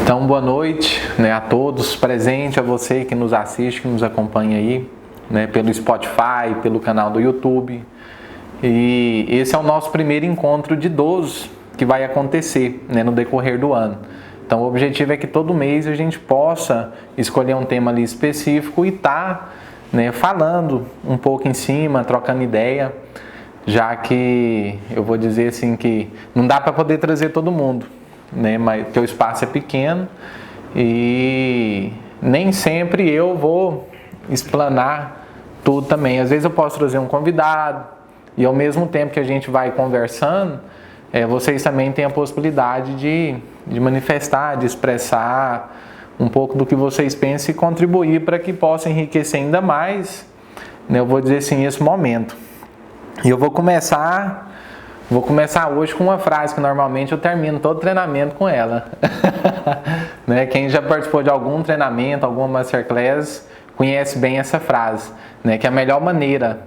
Então, boa noite, a todos, presente, a você que nos assiste, que nos acompanha aí, pelo Spotify, pelo canal do YouTube. E esse é o nosso primeiro encontro de 12 que vai acontecer, no decorrer do ano. Então, o objetivo é que todo mês a gente possa escolher um tema ali específico e falando um pouco em cima, trocando ideia, já que eu vou dizer assim que não dá para poder trazer todo mundo, mas porque o espaço é pequeno e nem sempre eu vou explanar tudo também. Às vezes eu posso trazer um convidado e ao mesmo tempo que a gente vai conversando, vocês também têm a possibilidade de manifestar, de expressar um pouco do que vocês pensam e contribuir para que possa enriquecer ainda mais, eu vou dizer assim, esse momento. E eu vou começar hoje com uma frase que normalmente eu termino todo treinamento com ela. Quem já participou de algum treinamento, alguma masterclass, conhece bem essa frase, que é a melhor maneira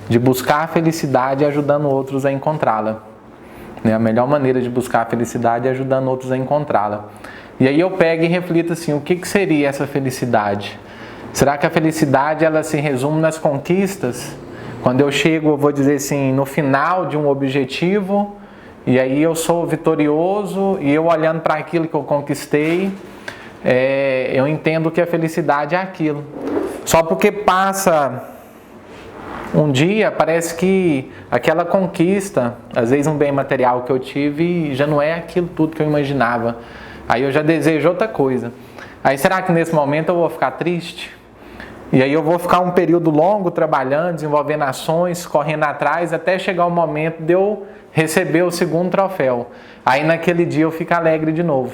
de buscar a felicidade é ajudando outros a encontrá-la. A melhor maneira de buscar a felicidade é ajudando outros a encontrá-la. E aí eu pego e reflito assim, o que seria essa felicidade? Será que a felicidade ela se resume nas conquistas? Quando eu chego, eu vou dizer assim, no final de um objetivo, e aí eu sou vitorioso, e eu olhando para aquilo que eu conquistei, eu entendo que a felicidade é aquilo. Só porque passa um dia, parece que aquela conquista, às vezes um bem material que eu tive, já não é aquilo tudo que eu imaginava. Aí eu já desejo outra coisa. Aí será que nesse momento eu vou ficar triste? E aí eu vou ficar um período longo trabalhando, desenvolvendo ações, correndo atrás, até chegar o momento de eu receber o segundo troféu. Aí naquele dia eu fico alegre de novo,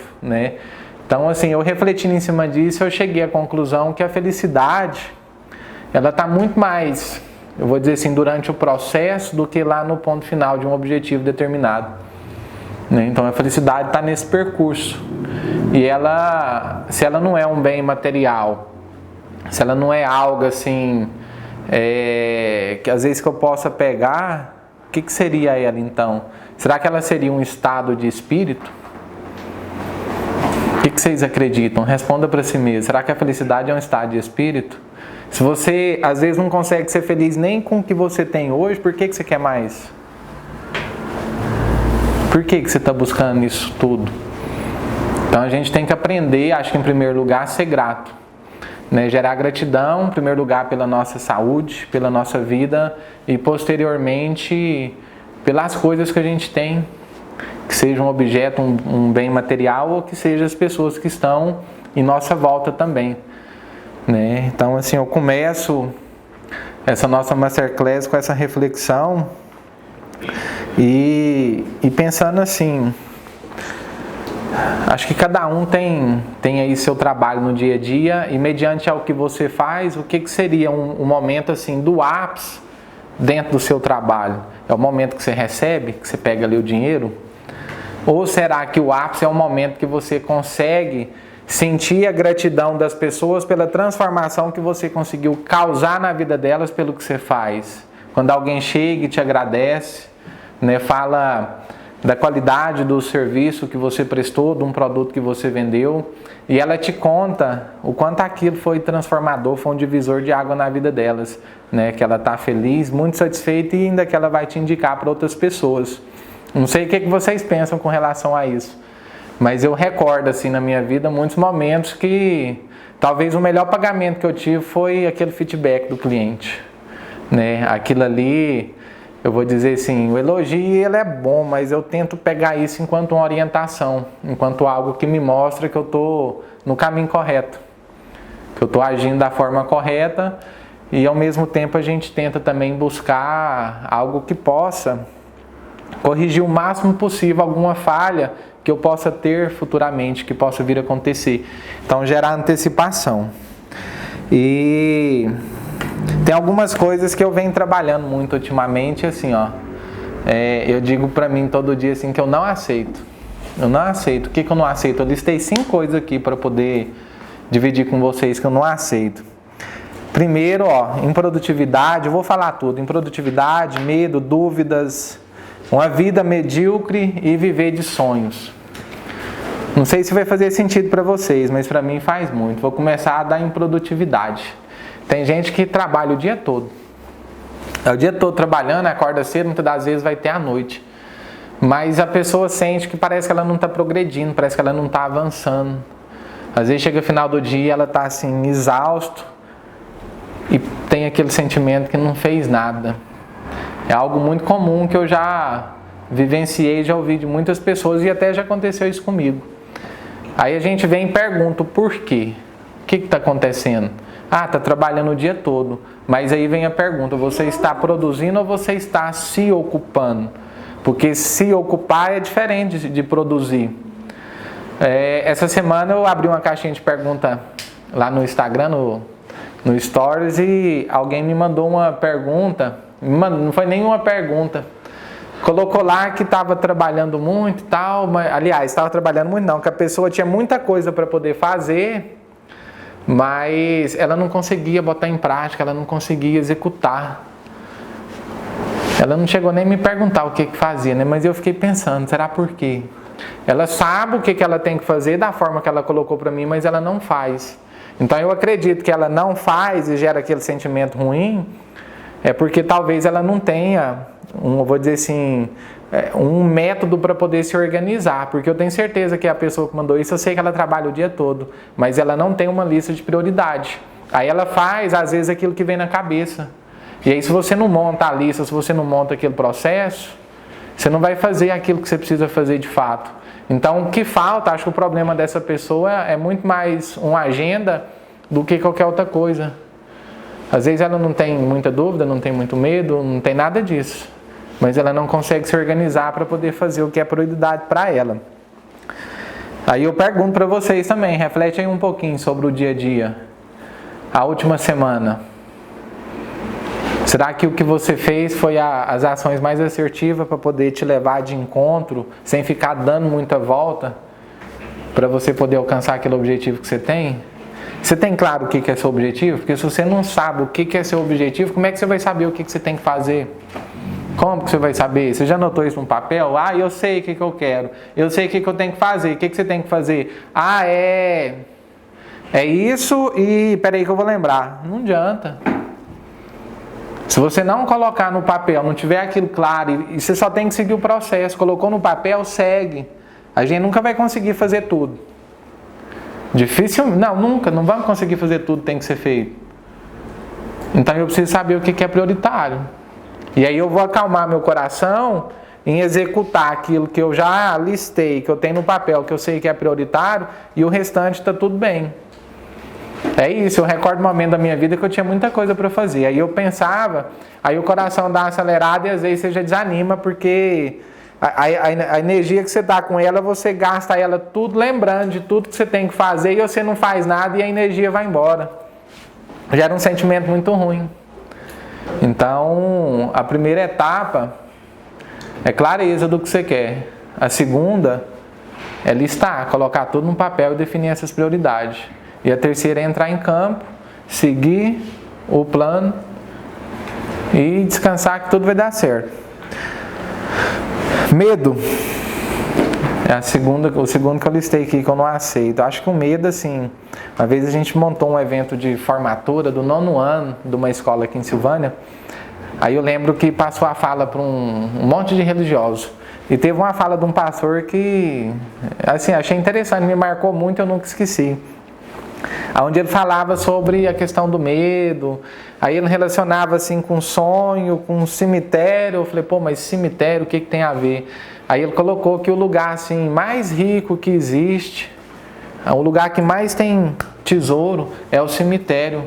Então assim, eu refletindo em cima disso, eu cheguei à conclusão que a felicidade, ela está muito mais, eu vou dizer assim, durante o processo do que lá no ponto final de um objetivo determinado. Então a felicidade está nesse percurso. E ela, se ela não é um bem material, se ela não é algo assim, que às vezes que eu possa pegar, o que seria ela então? Será que ela seria um estado de espírito? O que vocês acreditam? Responda para si mesmo. Será que a felicidade é um estado de espírito? Se você às vezes não consegue ser feliz nem com o que você tem hoje, por que você quer mais? Por que você está buscando isso tudo? Então a gente tem que aprender, acho que em primeiro lugar, a ser grato. Gerar gratidão, em primeiro lugar, pela nossa saúde, pela nossa vida e posteriormente pelas coisas que a gente tem, que seja um objeto, um bem material ou que seja as pessoas que estão em nossa volta também. Então assim, eu começo essa nossa masterclass com essa reflexão e pensando assim, acho que cada um tem aí seu trabalho no dia a dia e mediante ao que você faz, o que seria um momento assim do ápice dentro do seu trabalho? É o momento que você recebe, que você pega ali o dinheiro? Ou será que o ápice é o momento que você consegue sentir a gratidão das pessoas pela transformação que você conseguiu causar na vida delas pelo que você faz? Quando alguém chega e te agradece, fala da qualidade do serviço que você prestou, de um produto que você vendeu, e ela te conta o quanto aquilo foi transformador, foi um divisor de água na vida delas, que ela está feliz, muito satisfeita e ainda que ela vai te indicar para outras pessoas. Não sei o que vocês pensam com relação a isso, mas eu recordo assim na minha vida muitos momentos que talvez o melhor pagamento que eu tive foi aquele feedback do cliente, Aquilo ali, eu vou dizer assim, o elogio ele é bom, mas eu tento pegar isso enquanto uma orientação, enquanto algo que me mostra que eu estou no caminho correto, que eu estou agindo da forma correta e ao mesmo tempo a gente tenta também buscar algo que possa corrigir o máximo possível alguma falha que eu possa ter futuramente, que possa vir a acontecer. Então gerar antecipação. E tem algumas coisas que eu venho trabalhando muito ultimamente, assim, eu digo pra mim todo dia assim que eu não aceito. Eu não aceito. O que eu não aceito? Eu listei 5 coisas aqui para poder dividir com vocês que eu não aceito. Primeiro, em produtividade, eu vou falar tudo. Em produtividade, medo, dúvidas, uma vida medíocre e viver de sonhos. Não sei se vai fazer sentido para vocês, mas para mim faz muito. Vou começar a dar em produtividade. Tem gente que trabalha o dia todo. É o dia todo trabalhando, acorda cedo, muitas das vezes vai ter à noite. Mas a pessoa sente que parece que ela não está progredindo, parece que ela não está avançando. Às vezes chega o final do dia, ela está assim, exausto e tem aquele sentimento que não fez nada. É algo muito comum que eu já vivenciei, já ouvi de muitas pessoas e até já aconteceu isso comigo. Aí a gente vem e pergunta o porquê. O que está acontecendo? Ah, está trabalhando o dia todo. Mas aí vem a pergunta, você está produzindo ou você está se ocupando? Porque se ocupar é diferente de produzir. Essa semana eu abri uma caixinha de pergunta lá no Instagram, no Stories, e alguém me mandou uma pergunta, não foi nenhuma pergunta. Colocou lá que estava trabalhando muito e tal, mas, aliás, estava trabalhando muito não, que a pessoa tinha muita coisa para poder fazer, mas ela não conseguia botar em prática, ela não conseguia executar. Ela não chegou nem a me perguntar o que fazia, né? Mas eu fiquei pensando, será por quê? Ela sabe o que ela tem que fazer da forma que ela colocou para mim, mas ela não faz. Então eu acredito que ela não faz e gera aquele sentimento ruim, é porque talvez ela não tenha, vou dizer assim, um método para poder se organizar. Porque eu tenho certeza que a pessoa que mandou isso, eu sei que ela trabalha o dia todo, mas ela não tem uma lista de prioridade. Aí ela faz, às vezes, aquilo que vem na cabeça. E aí, se você não monta a lista, se você não monta aquele processo, você não vai fazer aquilo que você precisa fazer de fato. Então, o que falta, acho que o problema dessa pessoa é muito mais uma agenda do que qualquer outra coisa. Às vezes ela não tem muita dúvida, não tem muito medo, não tem nada disso. Mas ela não consegue se organizar para poder fazer o que é prioridade para ela. Aí eu pergunto para vocês também, reflete aí um pouquinho sobre o dia a dia. A última semana. Será que o que você fez foi as ações mais assertivas para poder te levar de encontro, sem ficar dando muita volta, para você poder alcançar aquele objetivo que você tem? Você tem claro o que é seu objetivo? Porque se você não sabe o que é seu objetivo, como é que você vai saber o que você tem que fazer? Como que você vai saber? Você já anotou isso no papel? Ah, eu sei o que eu quero. Eu sei o que eu tenho que fazer. O que você tem que fazer? Ah, é isso e... Peraí que eu vou lembrar. Não adianta. Se você não colocar no papel, não tiver aquilo claro, e você só tem que seguir o processo. Colocou no papel, segue. A gente nunca vai conseguir fazer tudo. Difícil? Não, nunca. Não vamos conseguir fazer tudo que tem que ser feito. Então eu preciso saber o que é prioritário. E aí eu vou acalmar meu coração em executar aquilo que eu já listei, que eu tenho no papel, que eu sei que é prioritário, e o restante está tudo bem. É isso, eu recordo um momento da minha vida que eu tinha muita coisa para fazer. Aí eu pensava, aí o coração dá uma acelerada e às vezes você já desanima, porque a energia que você está com ela, você gasta ela tudo lembrando de tudo que você tem que fazer e você não faz nada e a energia vai embora. Gera um sentimento muito ruim. Então, a primeira etapa é clareza do que você quer. A segunda é listar, colocar tudo no papel e definir essas prioridades. E a terceira é entrar em campo, seguir o plano e descansar que tudo vai dar certo. Medo. É o segundo que eu listei aqui, que eu não aceito. Eu acho que o medo, assim... Uma vez a gente montou um evento de formatura do 9º ano de uma escola aqui em Silvânia. Aí eu lembro que passou a fala para um monte de religiosos. E teve uma fala de um pastor que, assim, achei interessante, me marcou muito, eu nunca esqueci. Onde ele falava sobre a questão do medo, aí ele relacionava assim com sonho, com cemitério. Eu falei, pô, mas cemitério, o que tem a ver? Aí ele colocou que o lugar assim, mais rico que existe, o lugar que mais tem tesouro é o cemitério.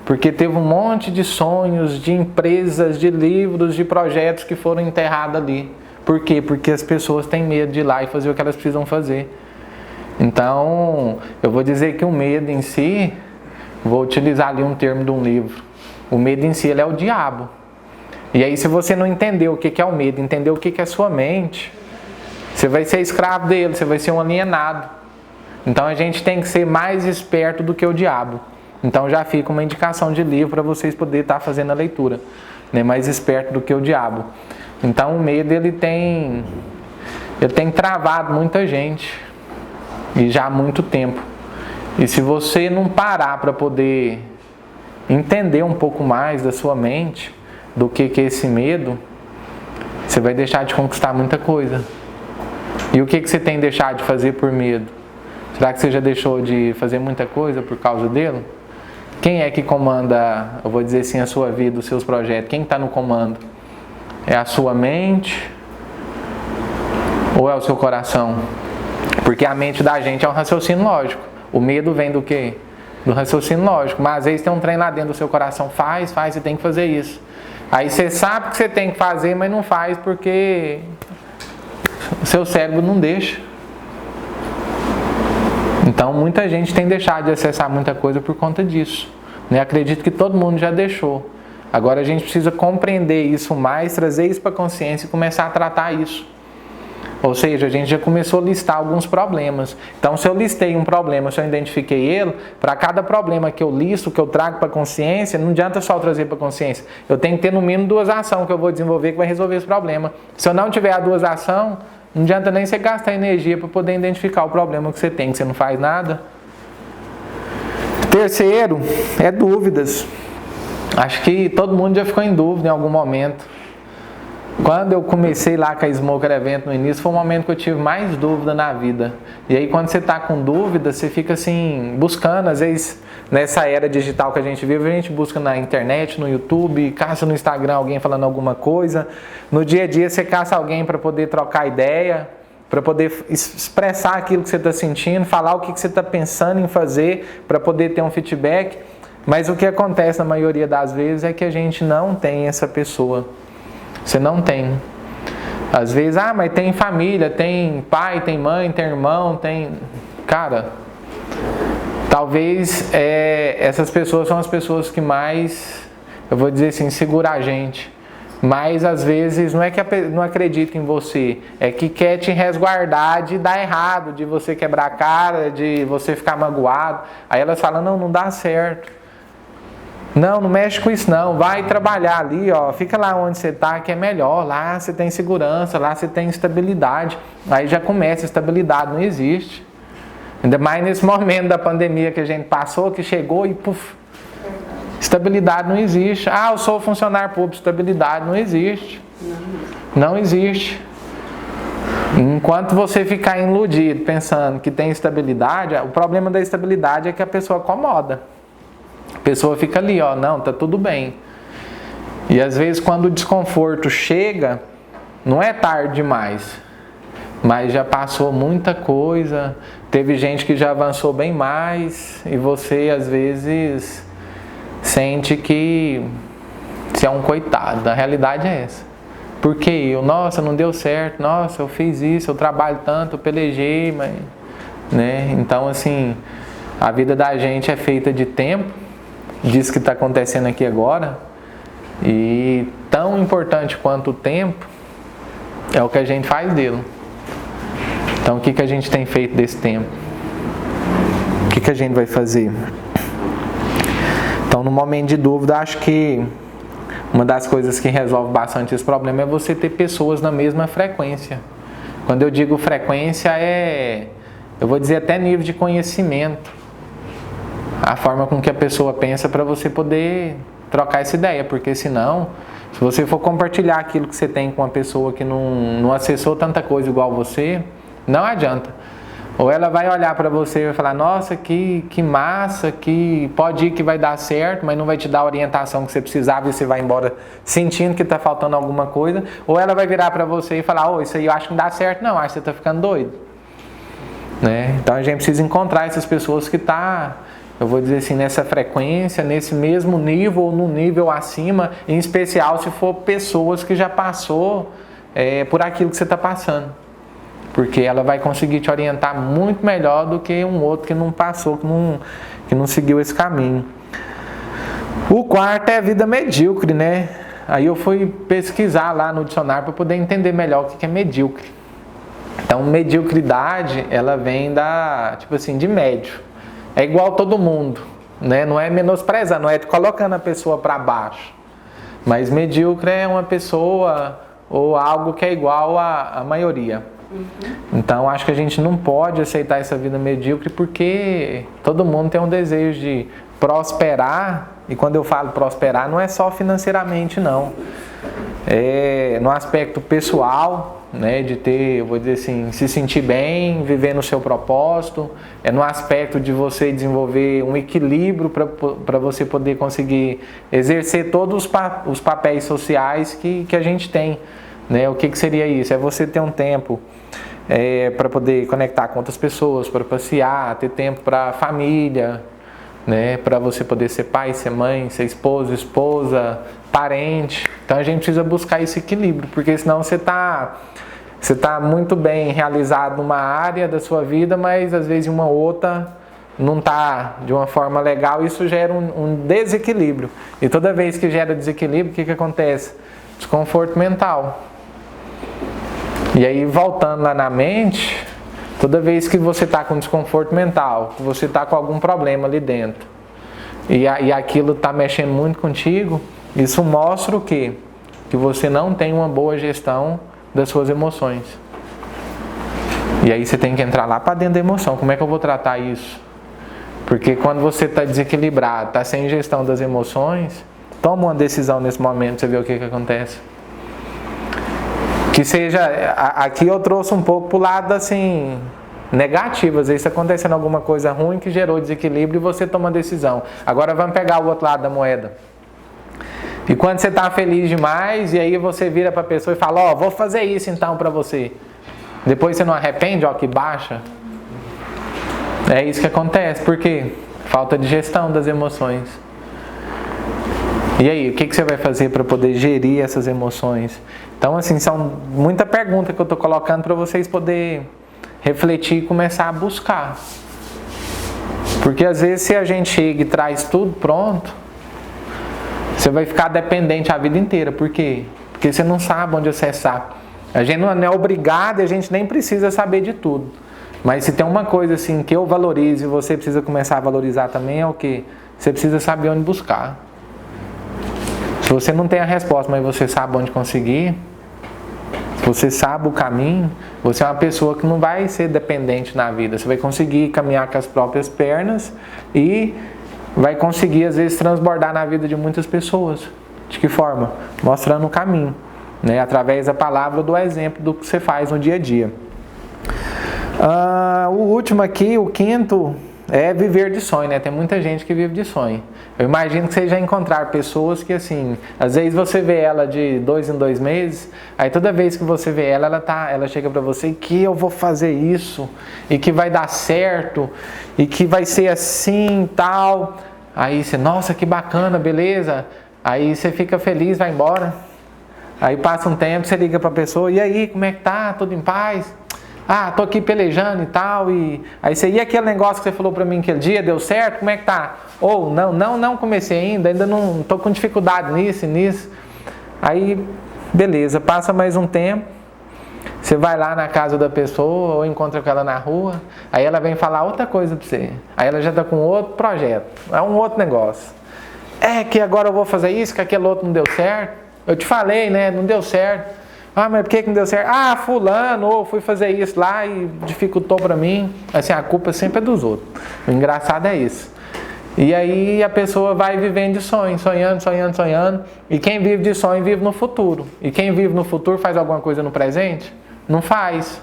Porque teve um monte de sonhos, de empresas, de livros, de projetos que foram enterrados ali. Por quê? Porque as pessoas têm medo de ir lá e fazer o que elas precisam fazer. Então, eu vou dizer que o medo em si, vou utilizar ali um termo de um livro. O medo em si, ele é o diabo. E aí, se você não entender o que é o medo, entender o que é a sua mente, você vai ser escravo dele, você vai ser um alienado. Então, a gente tem que ser mais esperto do que o diabo. Então, já fica uma indicação de livro para vocês poderem estar fazendo a leitura. Né? Mais esperto do que o diabo. Então, o medo, ele tem travado muita gente. e já há muito tempo. E se você não parar para poder entender um pouco mais da sua mente, do que é esse medo, você vai deixar de conquistar muita coisa. E o que você tem deixado de fazer por medo? Será que você já deixou de fazer muita coisa por causa dele? Quem é que comanda, eu vou dizer assim, a sua vida, os seus projetos? Quem está no comando? É a sua mente ou é o seu coração? Porque a mente da gente é um raciocínio lógico. O medo vem do quê? Do raciocínio lógico. Mas às vezes tem um trem lá dentro do seu coração. Faz, você tem que fazer isso. Aí você sabe que você tem que fazer, mas não faz porque o seu cérebro não deixa. Então muita gente tem deixado de acessar muita coisa por conta disso. Acredito que todo mundo já deixou. Agora a gente precisa compreender isso mais, trazer isso para a consciência e começar a tratar isso. Ou seja, a gente já começou a listar alguns problemas. Então, se eu listei um problema, se eu identifiquei ele, para cada problema que eu listo, que eu trago para a consciência, não adianta só eu trazer para a consciência. Eu tenho que ter no mínimo 2 ações que eu vou desenvolver que vai resolver esse problema. Se eu não tiver as 2 ações, não adianta nem você gastar energia para poder identificar o problema que você tem, que você não faz nada. Terceiro, é dúvidas. Acho que todo mundo já ficou em dúvida em algum momento. Quando eu comecei lá com a Smoker Event no início, foi o momento que eu tive mais dúvida na vida. E aí quando você está com dúvida, você fica assim, buscando, às vezes, nessa era digital que a gente vive, a gente busca na internet, no YouTube, caça no Instagram alguém falando alguma coisa. No dia a dia você caça alguém para poder trocar ideia, para poder expressar aquilo que você está sentindo, falar o que você está pensando em fazer, para poder ter um feedback. Mas o que acontece na maioria das vezes é que a gente não tem essa pessoa. Você não tem. Às vezes, mas tem família, tem pai, tem mãe, tem irmão, tem... Cara, talvez essas pessoas são as pessoas que mais, eu vou dizer assim, seguram a gente. Mas às vezes não é que não acredita em você, é que quer te resguardar de dar errado, de você quebrar a cara, de você ficar magoado. Aí elas falam, não dá certo. Não mexe com isso não, vai trabalhar ali, ó, fica lá onde você está que é melhor, lá você tem segurança, lá você tem estabilidade. Aí já começa, estabilidade não existe. Ainda mais nesse momento da pandemia que a gente passou, que chegou e puf, estabilidade não existe. Eu sou funcionário público, estabilidade não existe. Não existe. Enquanto você ficar iludido pensando que tem estabilidade, o problema da estabilidade é que a pessoa acomoda. A pessoa fica ali, tá tudo bem. E às vezes quando o desconforto chega, não é tarde demais, mas já passou muita coisa, teve gente que já avançou bem mais, e você às vezes sente que você é um coitado. A realidade é essa. Porque nossa, não deu certo, nossa, eu fiz isso, eu trabalho tanto, eu pelejei, mas... Então assim, a vida da gente é feita de tempo, disso que está acontecendo aqui agora, e tão importante quanto o tempo é o que a gente faz dele. Então o que a gente tem feito desse tempo? O que a gente vai fazer? Então no momento de dúvida, acho que uma das coisas que resolve bastante esse problema é você ter pessoas na mesma frequência. Quando eu digo frequência, eu vou dizer até nível de conhecimento. A forma com que a pessoa pensa para você poder trocar essa ideia, porque senão, se você for compartilhar aquilo que você tem com uma pessoa que não acessou tanta coisa igual você, não adianta. Ou ela vai olhar para você e vai falar, nossa, que massa, que pode ir que vai dar certo, mas não vai te dar a orientação que você precisava e você vai embora sentindo que está faltando alguma coisa. Ou ela vai virar para você e falar, isso aí eu acho que não dá certo não, acho que você está ficando doido. Então a gente precisa encontrar essas pessoas que eu vou dizer assim, nessa frequência, nesse mesmo nível ou no nível acima, em especial se for pessoas que já passou por aquilo que você está passando. Porque ela vai conseguir te orientar muito melhor do que um outro que não passou, que não seguiu esse caminho. O quarto é a vida medíocre, Aí eu fui pesquisar lá no dicionário para poder entender melhor o que é medíocre. Então, mediocridade, ela vem de médio. É igual todo mundo, Não é menosprezando, não é colocando a pessoa para baixo. Mas medíocre é uma pessoa ou algo que é igual à maioria. Então acho que a gente não pode aceitar essa vida medíocre, porque todo mundo tem um desejo de prosperar. E quando eu falo prosperar, não é só financeiramente, não. É no aspecto pessoal, né, de ter, eu vou dizer assim, se sentir bem, viver no seu propósito. É no aspecto de você desenvolver um equilíbrio para você poder conseguir exercer todos os papéis sociais que a gente tem, né? O que seria isso? É você ter um tempo para poder conectar com outras pessoas, para passear, ter tempo para a família, né? Para você poder ser pai, ser mãe, ser esposa, parente. Então a gente precisa buscar esse equilíbrio, porque senão você está muito bem realizado numa área da sua vida, mas às vezes em uma outra não está de uma forma legal. Isso gera um desequilíbrio. E toda vez que gera desequilíbrio, o que acontece? Desconforto mental. E aí, voltando lá na mente, toda vez que você está com desconforto mental, que você está com algum problema ali dentro, e aquilo está mexendo muito contigo, isso mostra o quê? Que você não tem uma boa gestão das suas emoções. E aí você tem que entrar lá para dentro da emoção. Como é que eu vou tratar isso? Porque quando você está desequilibrado, está sem gestão das emoções, toma uma decisão nesse momento, você vê o que acontece. Que seja, aqui eu trouxe um pouco para o lado assim, negativo. Às vezes está acontecendo alguma coisa ruim que gerou desequilíbrio e você toma a decisão. Agora vamos pegar o outro lado da moeda. E quando você está feliz demais, e aí você vira para a pessoa e fala, vou fazer isso então para você. Depois você não arrepende, que baixa. É isso que acontece. Por quê? Falta de gestão das emoções. E aí, o que você vai fazer para poder gerir essas emoções? Então, assim, são muita pergunta que eu estou colocando para vocês poderem refletir e começar a buscar. Porque às vezes se a gente chega e traz tudo pronto, você vai ficar dependente a vida inteira. Por quê? Porque você não sabe onde acessar. A gente não é obrigado e a gente nem precisa saber de tudo. Mas se tem uma coisa assim que eu valorizo e você precisa começar a valorizar também, é o quê? Você precisa saber onde buscar. Se você não tem a resposta, mas você sabe onde conseguir, se você sabe o caminho, você é uma pessoa que não vai ser dependente na vida. Você vai conseguir caminhar com as próprias pernas e vai conseguir, às vezes, transbordar na vida de muitas pessoas. De que forma? Mostrando o caminho, né? Através da palavra, do exemplo do que você faz no dia a dia. O último aqui, o quinto, é viver de sonho, né? Tem muita gente que vive de sonho. Eu imagino que você já encontrar pessoas que, assim, às vezes você vê ela de 2 em 2 meses, aí toda vez que você vê ela chega pra você que eu vou fazer isso, e que vai dar certo, e que vai ser assim e tal. Aí você, nossa, que bacana, beleza. Aí você fica feliz, vai embora. Aí passa um tempo, você liga pra pessoa, e aí, como é que tá? Tudo em paz? Tô aqui pelejando e tal, e aí você, e aquele negócio que você falou pra mim aquele dia, deu certo? Como é que tá? Não comecei ainda não tô com dificuldade nisso. Aí, beleza, passa mais um tempo, você vai lá na casa da pessoa, ou encontra com ela na rua, aí ela vem falar outra coisa pra você, aí ela já tá com outro projeto, é um outro negócio. É que agora eu vou fazer isso, que aquele outro não deu certo, eu te falei, né, não deu certo. Mas por que não deu certo? Fulano, fui fazer isso lá e dificultou pra mim. Assim, a culpa sempre é dos outros. O engraçado é isso. E aí a pessoa vai vivendo de sonho, sonhando. E quem vive de sonho vive no futuro. E quem vive no futuro faz alguma coisa no presente? Não faz.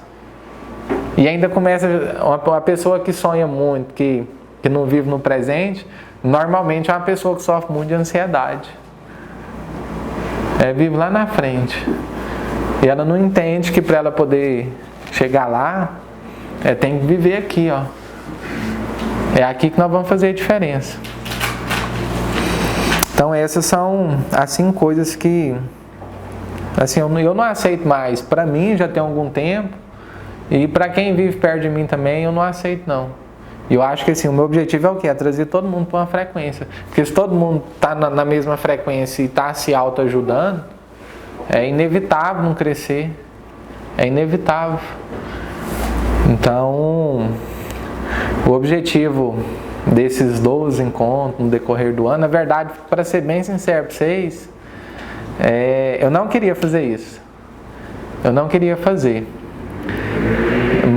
E ainda começa, uma pessoa que sonha muito, que não vive no presente, normalmente é uma pessoa que sofre muito de ansiedade. Vive lá na frente. E ela não entende que para ela poder chegar lá, tem que viver aqui, ó. É aqui que nós vamos fazer a diferença. Então essas são, assim, coisas que, assim, eu não aceito mais. Para mim já tem algum tempo, e para quem vive perto de mim também, eu não aceito não. E eu acho que assim, o meu objetivo é o quê? É trazer todo mundo para uma frequência. Porque se todo mundo está na mesma frequência e está se autoajudando, é inevitável não crescer. É inevitável. Então, o objetivo desses 12 encontros no decorrer do ano, na verdade, para ser bem sincero para vocês, eu não queria fazer isso. Eu não queria fazer.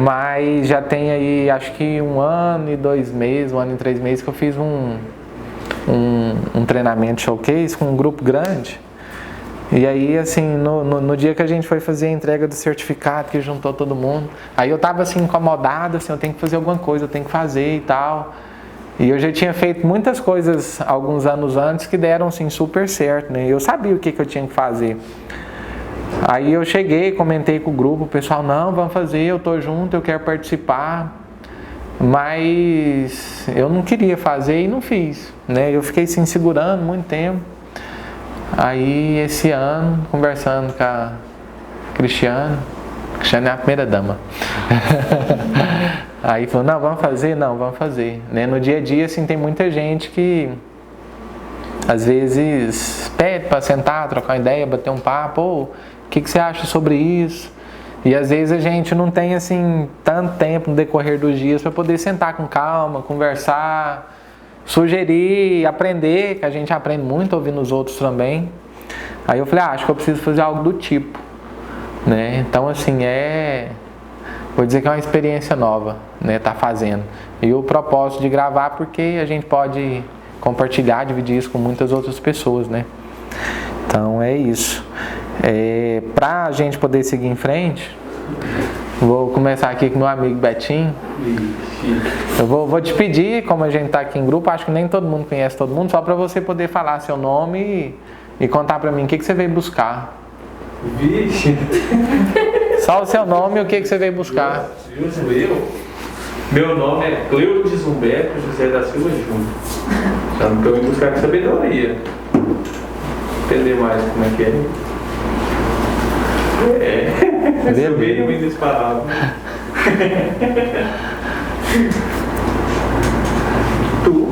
Mas já tem aí, acho que 1 ano e 2 meses, 1 ano e 3 meses que eu fiz um treinamento showcase com um grupo grande. E aí, assim, no dia que a gente foi fazer a entrega do certificado, que juntou todo mundo, aí eu tava assim, incomodado, assim, eu tenho que fazer alguma coisa, eu tenho que fazer e tal. E eu já tinha feito muitas coisas alguns anos antes que deram, assim, super certo, né? Eu sabia o que eu tinha que fazer. Aí eu cheguei, comentei com o grupo, o pessoal, não, vamos fazer, eu tô junto, eu quero participar. Mas eu não queria fazer e não fiz, né? Eu fiquei se segurando muito tempo. Aí esse ano, conversando com a Cristiane é a primeira dama. Aí falou, não, vamos fazer? Não, vamos fazer. Né? No dia a dia, assim, tem muita gente que às vezes pede para sentar, trocar uma ideia, bater um papo, o que você acha sobre isso? E às vezes a gente não tem assim tanto tempo no decorrer dos dias para poder sentar com calma, conversar, sugerir, aprender, que a gente aprende muito ouvindo os outros também. Aí eu falei, acho que eu preciso fazer algo do tipo, né? Então assim, vou dizer que é uma experiência nova, né? Tá fazendo. E o propósito de gravar porque a gente pode compartilhar, dividir isso com muitas outras pessoas, né? Então é isso. Para a gente poder seguir em frente, vou começar aqui com meu amigo Betinho. Eu vou te pedir, como a gente está aqui em grupo, acho que nem todo mundo conhece todo mundo, só para você poder falar seu nome e contar para mim o que você veio buscar. Vixe! Só o seu nome e o que você veio buscar. Eu? Meu nome é Cleudes Humberto José da Silva Júnior. Então eu vim buscar com sabedoria. Entender mais como é que é. Eu veio muito disparado. Tu?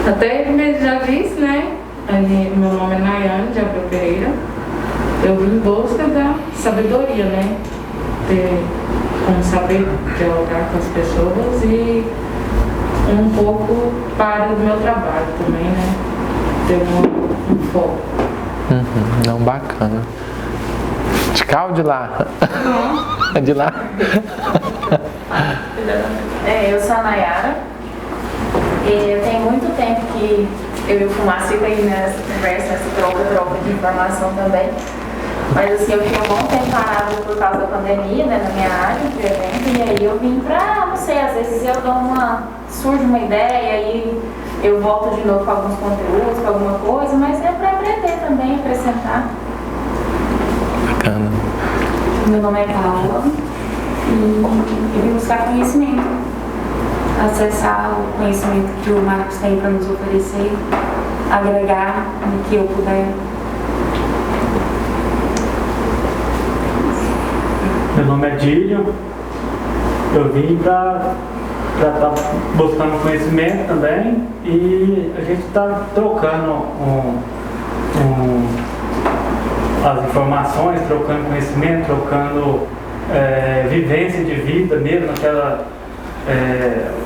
Até mesmo já disse, né? Meu nome é Nayane de Abreu Pereira. Eu vim em busca da sabedoria, né? Como saber dialogar com as pessoas e um pouco para o meu trabalho também, né? Ter um foco. Não, bacana. De cá ou de lá? De lá? Eu sou a Nayara e eu tenho muito tempo que eu e o Fumaça ficam aí nessa conversa, nessa troca de informação também. Mas assim, eu fiquei um bom tempo parado por causa da pandemia, né, na minha área de evento, e aí eu vim pra, não sei, às vezes eu dou surge uma ideia e eu volto de novo com alguns conteúdos, com alguma coisa, mas é para aprender também, acrescentar. Bacana. Meu nome é Paula e eu vim buscar conhecimento, acessar o conhecimento que o Marcos tem para nos oferecer, agregar no que eu puder. Meu nome é Dílio, eu vim para estar buscando conhecimento também e a gente está trocando as informações, trocando conhecimento, trocando vivência de vida mesmo, aquela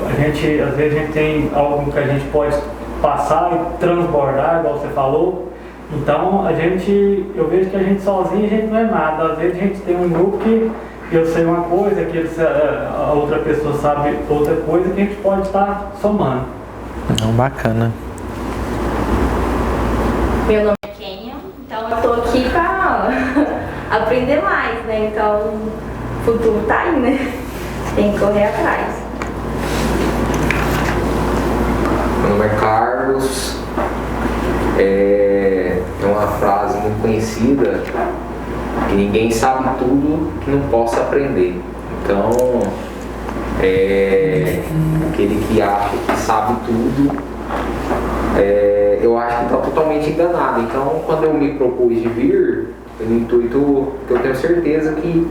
às vezes a gente tem algo que a gente pode passar e transbordar, igual você falou. Então eu vejo que a gente sozinho a gente não é nada. Às vezes a gente tem um grupo que eu sei uma coisa, que a outra pessoa sabe outra coisa, que a gente pode estar somando. Não, bacana. Meu nome é Kênia, então eu tô aqui para aprender mais, né? Então o futuro tá aí, né? Tem que correr atrás. Meu nome é Carlos. Tem uma frase muito conhecida que ninguém sabe tudo que não possa aprender. Então, aquele que acha que sabe tudo, eu acho que está totalmente enganado. Então, quando eu me propus de vir, no intuito que eu tenho certeza que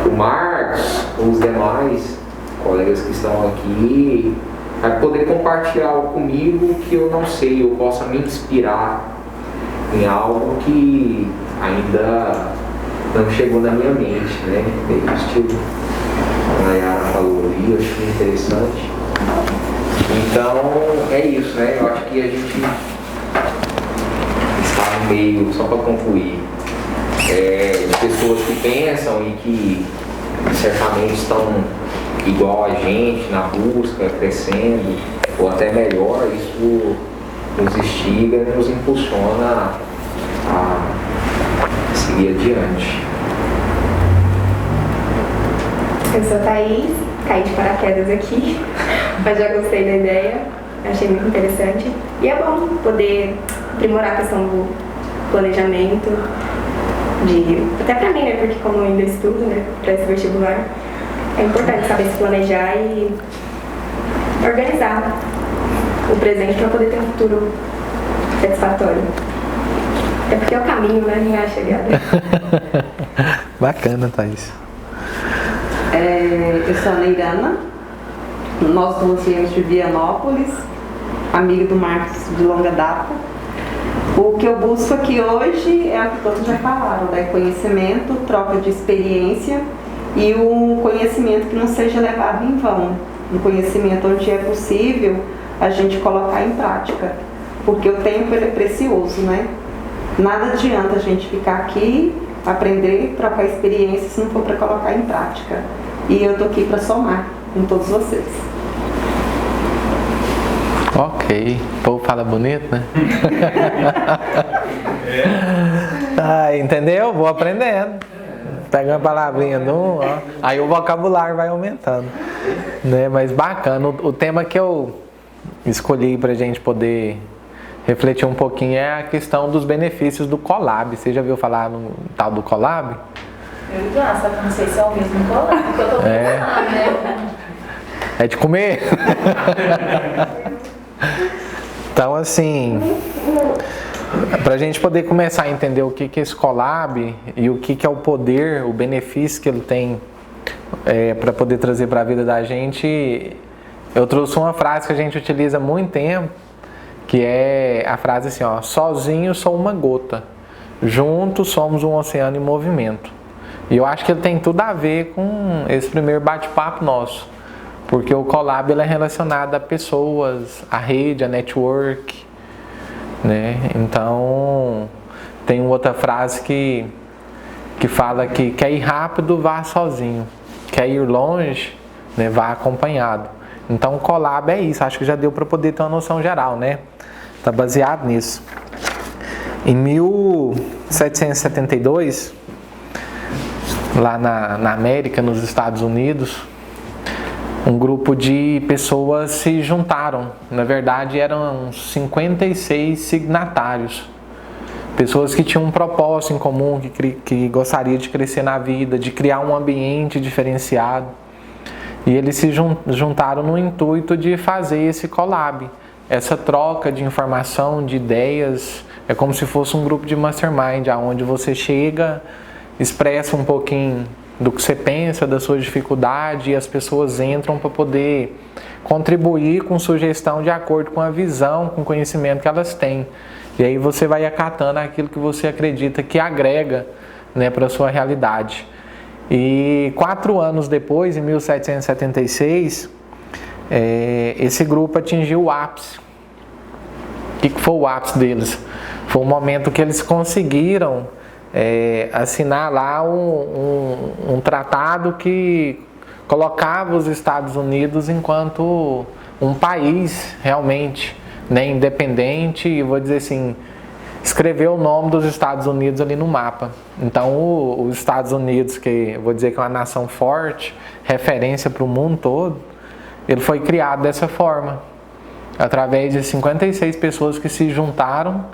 o Marcos, os demais colegas que estão aqui, vai poder compartilhar algo comigo que eu não sei, eu possa me inspirar em algo que ainda não chegou na minha mente, né? O estilo que a Nayara falou ali, eu achei interessante. Então é isso, né? Eu acho que a gente está no meio, só para concluir, de pessoas que pensam e que certamente estão igual a gente na busca, crescendo, ou até melhor. Isso nos instiga e nos impulsiona a seguir adiante. Eu sou a Thaís, caí de paraquedas aqui, mas já gostei da ideia, achei muito interessante. E é bom poder aprimorar a questão do planejamento, até pra mim, né, porque como eu ainda estudo, né, para esse vestibular, é importante saber se planejar e organizar o presente para poder ter um futuro satisfatório. É porque é o caminho, né, não é a chegada. Bacana, Thaís. Eu sou a Neirana, nós conhecemos de Vianópolis, amiga do Marcos de longa data. O que eu busco aqui hoje é o que todos já falaram, né? Conhecimento, troca de experiência e um conhecimento que não seja levado em vão. Um conhecimento onde é possível a gente colocar em prática, porque o tempo ele é precioso, né? Nada adianta a gente ficar aqui, aprender, trocar experiência se não for para colocar em prática. E eu tô aqui para somar com todos vocês. Ok, o povo fala bonito, né? Entendeu? Vou aprendendo. Pega uma palavrinha de um, ó. Aí o vocabulário vai aumentando, né? Mas bacana. O tema que eu escolhi pra gente poder refletir um pouquinho é a questão dos benefícios do Colab. Você já viu falar no tal do Colab? Eu já, só que não sei se é o mesmo Colab, porque eu tô pensando, né? É de comer? Então, assim, para a gente poder começar a entender o que é esse Colab e o que é o poder, o benefício que ele tem para poder trazer para a vida da gente, eu trouxe uma frase que a gente utiliza há muito tempo, que é a frase assim, ó: sozinho sou uma gota, juntos somos um oceano em movimento. E eu acho que ele tem tudo a ver com esse primeiro bate-papo nosso. Porque o Colab ele é relacionado a pessoas, a rede, a network, né? Então, tem outra frase que fala que quer ir rápido, vá sozinho. Quer ir longe, né, vá acompanhado. Então, o Colab é isso. Acho que já deu para poder ter uma noção geral, né? Está baseado nisso. Em 1772, lá na América, nos Estados Unidos, um grupo de pessoas se juntaram. Na verdade, eram 56 signatários. Pessoas que tinham um propósito em comum, que gostaria de crescer na vida, de criar um ambiente diferenciado. E eles se juntaram no intuito de fazer esse collab, essa troca de informação, de ideias. É como se fosse um grupo de mastermind, onde você chega, expressa um pouquinho do que você pensa, da sua dificuldade, e as pessoas entram para poder contribuir com sugestão de acordo com a visão, com o conhecimento que elas têm. E aí você vai acatando aquilo que você acredita que agrega, né, para a sua realidade. E 4 anos depois, em 1776, esse grupo atingiu o ápice. O que foi o ápice deles? Foi o momento que eles conseguiram assinar lá um tratado que colocava os Estados Unidos enquanto um país realmente, né, independente, e vou dizer assim, escreveu o nome dos Estados Unidos ali no mapa. Então os Estados Unidos, que eu vou dizer que é uma nação forte, referência para o mundo todo, ele foi criado dessa forma, através de 56 pessoas que se juntaram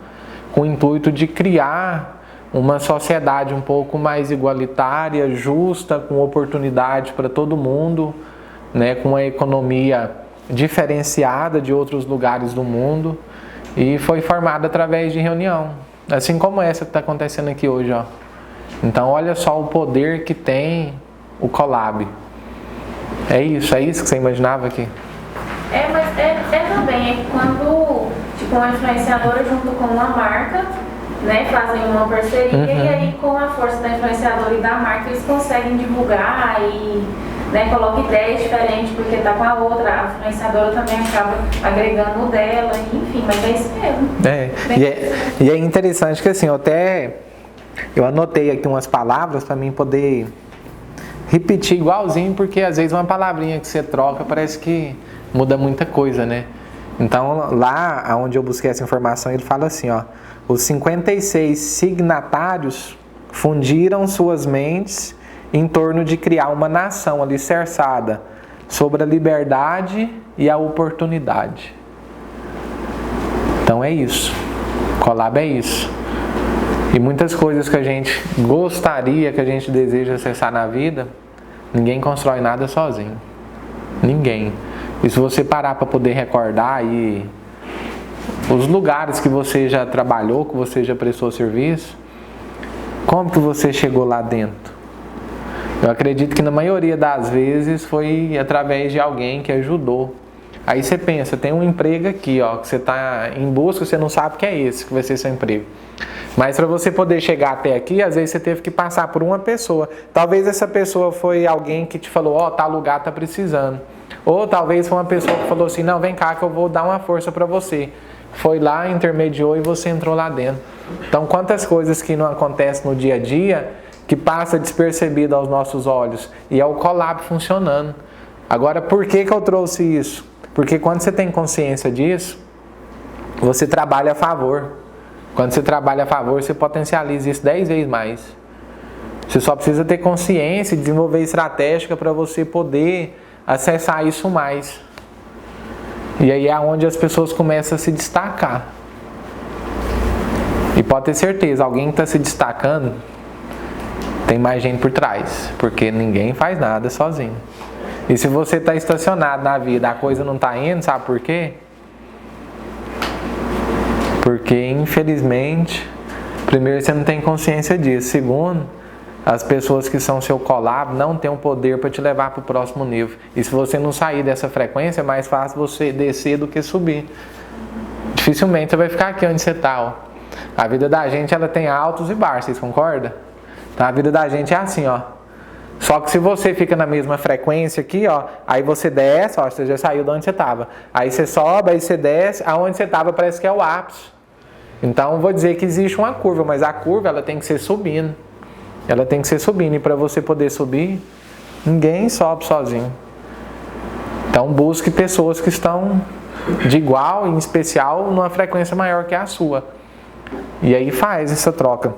com o intuito de criar uma sociedade um pouco mais igualitária, justa, com oportunidade para todo mundo, né, com uma economia diferenciada de outros lugares do mundo, e foi formada através de reunião, assim como essa que está acontecendo aqui hoje, ó. Então olha só o poder que tem o Colab. É isso que você imaginava aqui? Mas também, é quando tipo, uma influenciadora junto com uma marca, né, fazem uma parceria, e aí com a força da influenciadora e da marca eles conseguem divulgar e, né, coloca ideias diferentes porque tá com a outra, a influenciadora também acaba agregando o dela, enfim, mas é isso mesmo. E é interessante que assim, eu até Eu anotei aqui umas palavras para mim poder repetir igualzinho, porque às vezes uma palavrinha que você troca parece que muda muita coisa, né? Então, lá onde eu busquei essa informação, ele fala assim, ó: os 56 signatários fundiram suas mentes em torno de criar uma nação alicerçada sobre a liberdade e a oportunidade. Então é isso. Collab é isso. E muitas coisas que a gente gostaria, que a gente deseja acessar na vida, ninguém constrói nada sozinho. Ninguém. E se você parar para poder recordar aí os lugares que você já trabalhou, que você já prestou serviço, como que você chegou lá dentro? Eu acredito que na maioria das vezes foi através de alguém que ajudou. Aí você pensa, tem um emprego aqui, ó, que você está em busca, você não sabe que é esse que vai ser seu emprego. Mas para você poder chegar até aqui, às vezes você teve que passar por uma pessoa. Talvez essa pessoa foi alguém que te falou, ó, tal lugar tá precisando. Ou talvez foi uma pessoa que falou assim, não, vem cá que eu vou dar uma força para você. Foi lá, intermediou e você entrou lá dentro. Então, quantas coisas que não acontecem no dia a dia, que passa despercebido aos nossos olhos. E é o Collab funcionando. Agora, por que eu trouxe isso? Porque quando você tem consciência disso, você trabalha a favor. Quando você trabalha a favor, você potencializa isso 10 vezes mais. Você só precisa ter consciência e desenvolver estratégia para você poder acessar isso mais. E aí é onde as pessoas começam a se destacar. E pode ter certeza, alguém que está se destacando, tem mais gente por trás. Porque ninguém faz nada sozinho. E se você está estacionado na vida, a coisa não está indo, sabe por quê? Porque, infelizmente, primeiro, você não tem consciência disso. Segundo, as pessoas que são seu collab não têm o poder para te levar para o próximo nível. E se você não sair dessa frequência, é mais fácil você descer do que subir. Dificilmente você vai ficar aqui onde você está. Ó. A vida da gente, ela tem altos e baixos, vocês concordam? Então, a vida da gente é assim, ó. Só que se você fica na mesma frequência aqui, ó, aí você desce, ó, você já saiu de onde você estava. Aí você sobe, aí você desce, aonde você estava parece que é o ápice. Então, vou dizer que existe uma curva, mas a curva ela tem que ser subindo. Ela tem que ser subindo. E para você poder subir, ninguém sobe sozinho. Então, busque pessoas que estão de igual, em especial, numa frequência maior que a sua. E aí faz essa troca.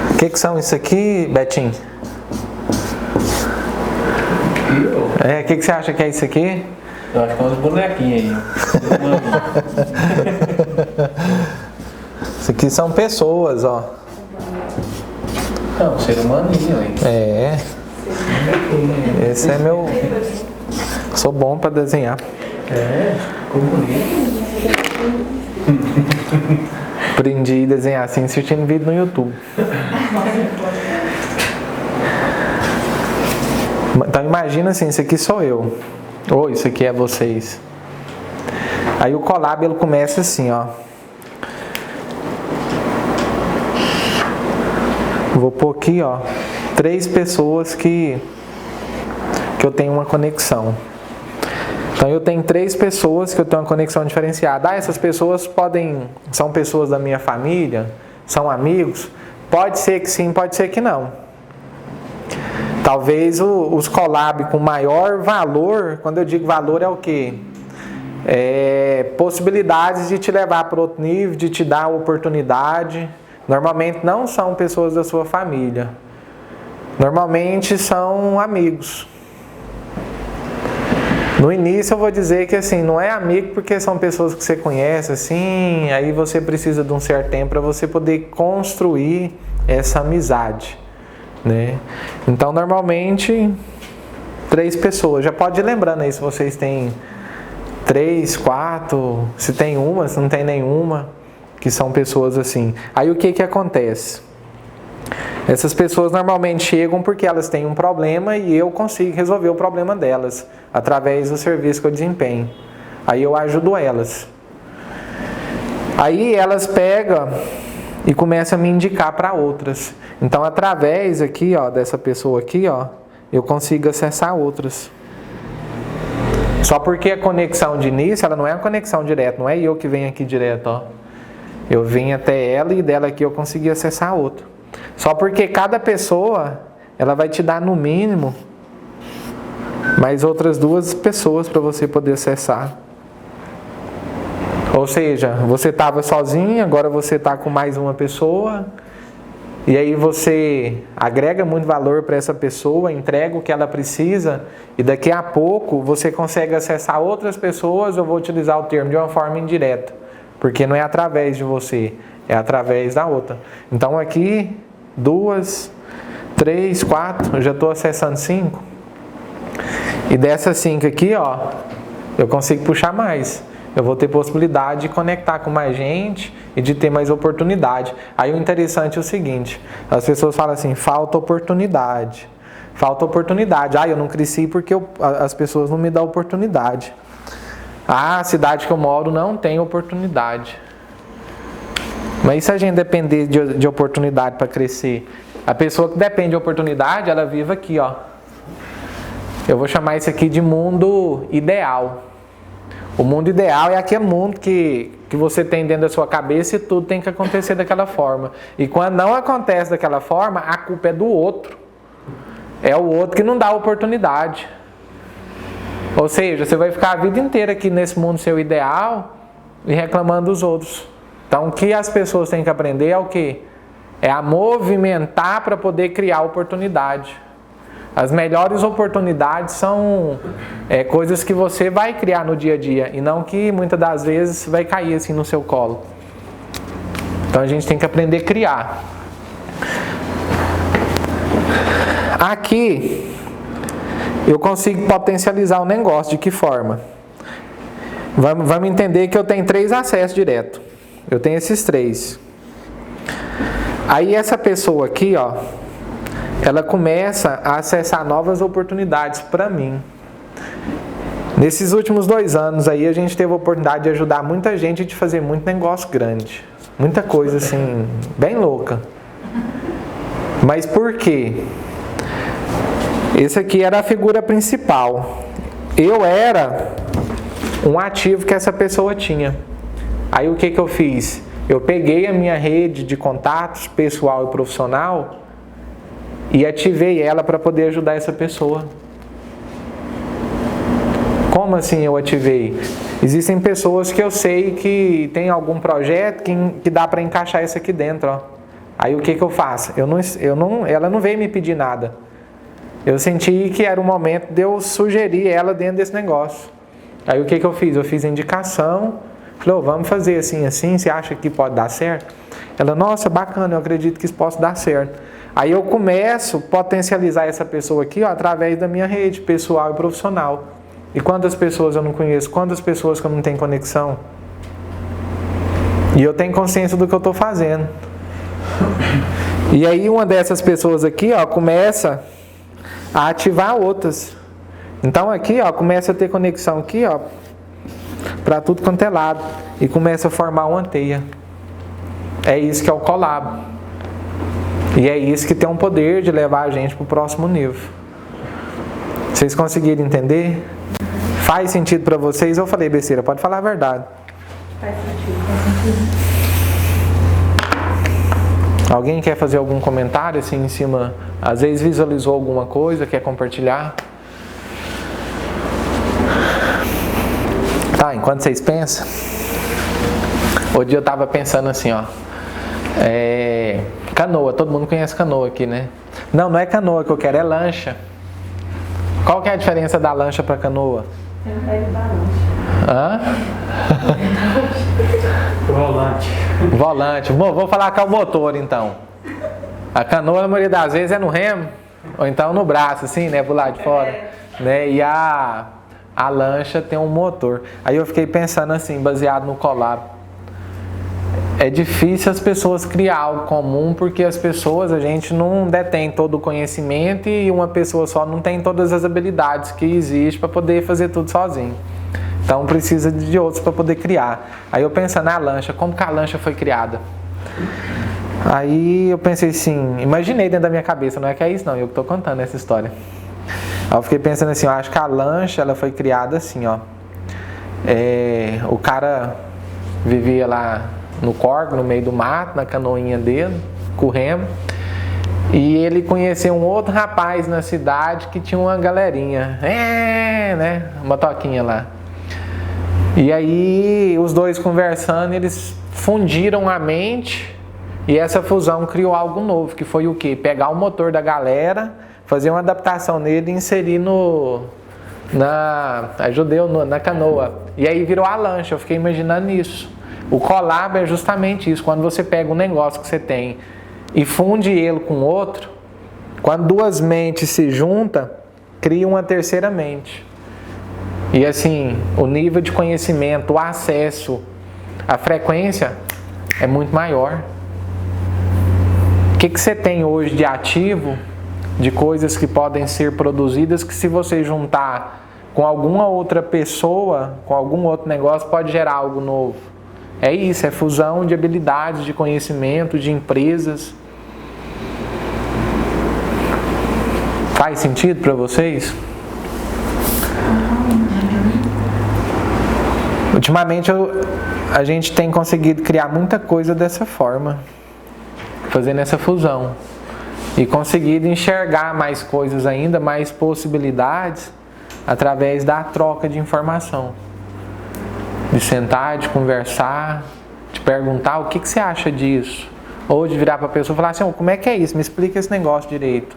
O que são isso aqui, Betinho? O que você acha que é isso aqui? Eu acho que é uns bonequinhos aí. Isso aqui são pessoas, ó. Não, ser humaninho aí. É. Esse é meu... Sou bom pra desenhar. É, ficou bonito. Aprendi a desenhar assim assistindo vídeo no YouTube. Então imagina assim, isso aqui sou eu. Ou isso aqui é vocês. Aí o collab ele começa assim, ó. Vou pôr aqui, ó, 3 pessoas que eu tenho uma conexão. Então eu tenho 3 pessoas que eu tenho uma conexão diferenciada. Essas pessoas são pessoas da minha família? São amigos? Pode ser que sim, pode ser que não. Talvez os collab com maior valor, quando eu digo valor é o quê? Possibilidades de te levar para outro nível, de te dar oportunidade. Normalmente não são pessoas da sua família. Normalmente são amigos. No início eu vou dizer que assim, não é amigo porque são pessoas que você conhece, assim, aí você precisa de um certo tempo para você poder construir essa amizade, né? Então normalmente 3 pessoas, já pode ir lembrando aí se vocês têm 3, 4, se tem uma, se não tem nenhuma, que são pessoas assim. Aí o que acontece? Essas pessoas normalmente chegam porque elas têm um problema e eu consigo resolver o problema delas através do serviço que eu desempenho. Aí eu ajudo elas. Aí elas pegam e começa a me indicar para outras. Então, através aqui, ó, dessa pessoa aqui, ó, eu consigo acessar outras. Só porque a conexão de início, ela não é uma conexão direta, não é eu que venho aqui direto, ó. Eu vim até ela e dela aqui eu consegui acessar outra. Só porque cada pessoa, ela vai te dar no mínimo mais outras 2 pessoas para você poder acessar. Ou seja, você estava sozinho, agora você está com mais uma pessoa. E aí você agrega muito valor para essa pessoa, entrega o que ela precisa. E daqui a pouco você consegue acessar outras pessoas. Eu vou utilizar o termo de uma forma indireta. Porque não é através de você, é através da outra. Então aqui, 2, 3, 4, eu já estou acessando 5. E dessas 5 aqui, ó, eu consigo puxar mais. Eu vou ter possibilidade de conectar com mais gente e de ter mais oportunidade. Aí o interessante é o seguinte, as pessoas falam assim, falta oportunidade. Falta oportunidade. Ah, eu não cresci porque as pessoas não me dão oportunidade. Ah, a cidade que eu moro não tem oportunidade. Mas e se a gente depender de oportunidade para crescer? A pessoa que depende de oportunidade, ela vive aqui, ó. Eu vou chamar isso aqui de mundo ideal. O mundo ideal é aquele mundo que você tem dentro da sua cabeça e tudo tem que acontecer daquela forma. E quando não acontece daquela forma, a culpa é do outro. É o outro que não dá oportunidade. Ou seja, você vai ficar a vida inteira aqui nesse mundo seu ideal e reclamando dos outros. Então, o que as pessoas têm que aprender é o quê? É a movimentar para poder criar oportunidade. As melhores oportunidades são coisas que você vai criar no dia a dia e não que muitas das vezes vai cair assim no seu colo. Então a gente tem que aprender a criar. Aqui eu consigo potencializar o negócio. De que forma? Vamos entender que eu tenho 3 acessos direto. Eu tenho esses 3. Aí essa pessoa aqui, ó, ela começa a acessar novas oportunidades para mim. Nesses últimos 2 anos aí, a gente teve a oportunidade de ajudar muita gente e de fazer muito negócio grande. Muita coisa assim, bem louca. Mas por quê? Esse aqui era a figura principal. Eu era um ativo que essa pessoa tinha. Aí o que eu fiz? Eu peguei a minha rede de contatos pessoal e profissional e ativei ela para poder ajudar essa pessoa. Como assim eu ativei? Existem pessoas que eu sei que tem algum projeto que dá para encaixar isso aqui dentro, ó. Aí o que eu faço? Ela não veio me pedir nada. Eu senti que era o momento de eu sugerir ela dentro desse negócio. Aí o que eu fiz? Eu fiz indicação. Falei, vamos fazer assim, assim, você acha que pode dar certo? Ela, nossa, bacana, eu acredito que isso possa dar certo. Aí eu começo a potencializar essa pessoa aqui, ó, através da minha rede pessoal e profissional. E quantas pessoas eu não conheço? Quantas pessoas que eu não tenho conexão? E eu tenho consciência do que eu estou fazendo. E aí uma dessas pessoas aqui, ó, começa a ativar outras. Então aqui, ó, começa a ter conexão aqui, ó, para tudo quanto é lado. E começa a formar uma teia. É isso que é o collab. E é isso que tem um poder de levar a gente para o próximo nível. Vocês conseguiram entender? Faz sentido para vocês? Eu falei besteira, pode falar a verdade. Faz sentido. Alguém quer fazer algum comentário assim em cima? Às vezes visualizou alguma coisa, quer compartilhar? Tá, enquanto vocês pensam, hoje eu estava pensando assim, ó. Canoa, todo mundo conhece canoa aqui, né? Não, não é canoa que eu quero, é lancha. Qual que é a diferença da lancha para canoa? Hã? Volante. Volante. Vou falar com o motor então. A canoa, na maioria das vezes, é no remo, ou então no braço, assim, né? Pro lado de fora. Né? E a lancha tem um motor. Aí eu fiquei pensando assim, baseado no collab. É difícil as pessoas criar algo comum, porque as pessoas, a gente não detém todo o conhecimento e uma pessoa só não tem todas as habilidades que existem para poder fazer tudo sozinho. Então precisa de outros para poder criar. Aí eu pensando na lancha, como que a lancha foi criada? Aí eu pensei assim, imaginei dentro da minha cabeça, não é que é isso não, eu que tô contando essa história. Aí eu fiquei pensando assim, eu acho que a lancha, ela foi criada assim, ó. O cara vivia lá no corgo, no meio do mato, na canoinha dele, com o remo. E ele conheceu um outro rapaz na cidade que tinha uma galerinha, né? Uma toquinha lá. E aí, os dois conversando, eles fundiram a mente e essa fusão criou algo novo, que foi o quê? Pegar o motor da galera, fazer uma adaptação nele e inserir na canoa. E aí virou a lancha, eu fiquei imaginando isso. O collab é justamente isso, quando você pega um negócio que você tem e funde ele com outro, quando duas mentes se juntam, cria uma terceira mente. E assim, o nível de conhecimento, o acesso, a frequência é muito maior. O que você tem hoje de ativo, de coisas que podem ser produzidas, que se você juntar com alguma outra pessoa, com algum outro negócio, pode gerar algo novo? É isso, é fusão de habilidades, de conhecimento, de empresas. Faz sentido para vocês? Ultimamente a gente tem conseguido criar muita coisa dessa forma, fazendo essa fusão. E conseguido enxergar mais coisas ainda, mais possibilidades, através da troca de informação. De sentar, de conversar, de perguntar o que você acha disso. Ou de virar para a pessoa e falar assim, como é que é isso? Me explica esse negócio direito.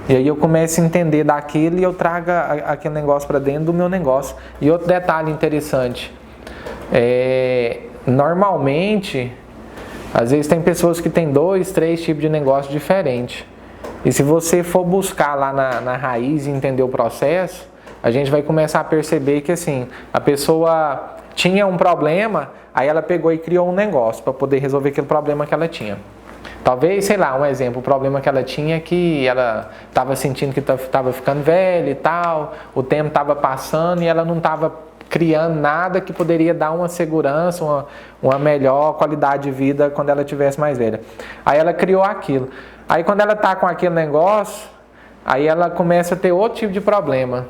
E aí eu começo a entender daquilo e eu trago aquele negócio para dentro do meu negócio. E outro detalhe interessante, normalmente, às vezes tem pessoas que têm 2, 3 tipos de negócio diferentes. E se você for buscar lá na raiz e entender o processo, a gente vai começar a perceber que assim, a pessoa tinha um problema, aí ela pegou e criou um negócio para poder resolver aquele problema que ela tinha. Talvez, sei lá, um exemplo, o problema que ela tinha é que ela estava sentindo que estava ficando velha e tal, o tempo estava passando e ela não estava criando nada que poderia dar uma segurança, uma melhor qualidade de vida quando ela tivesse mais velha. Aí ela criou aquilo. Aí quando ela está com aquele negócio, aí ela começa a ter outro tipo de problema.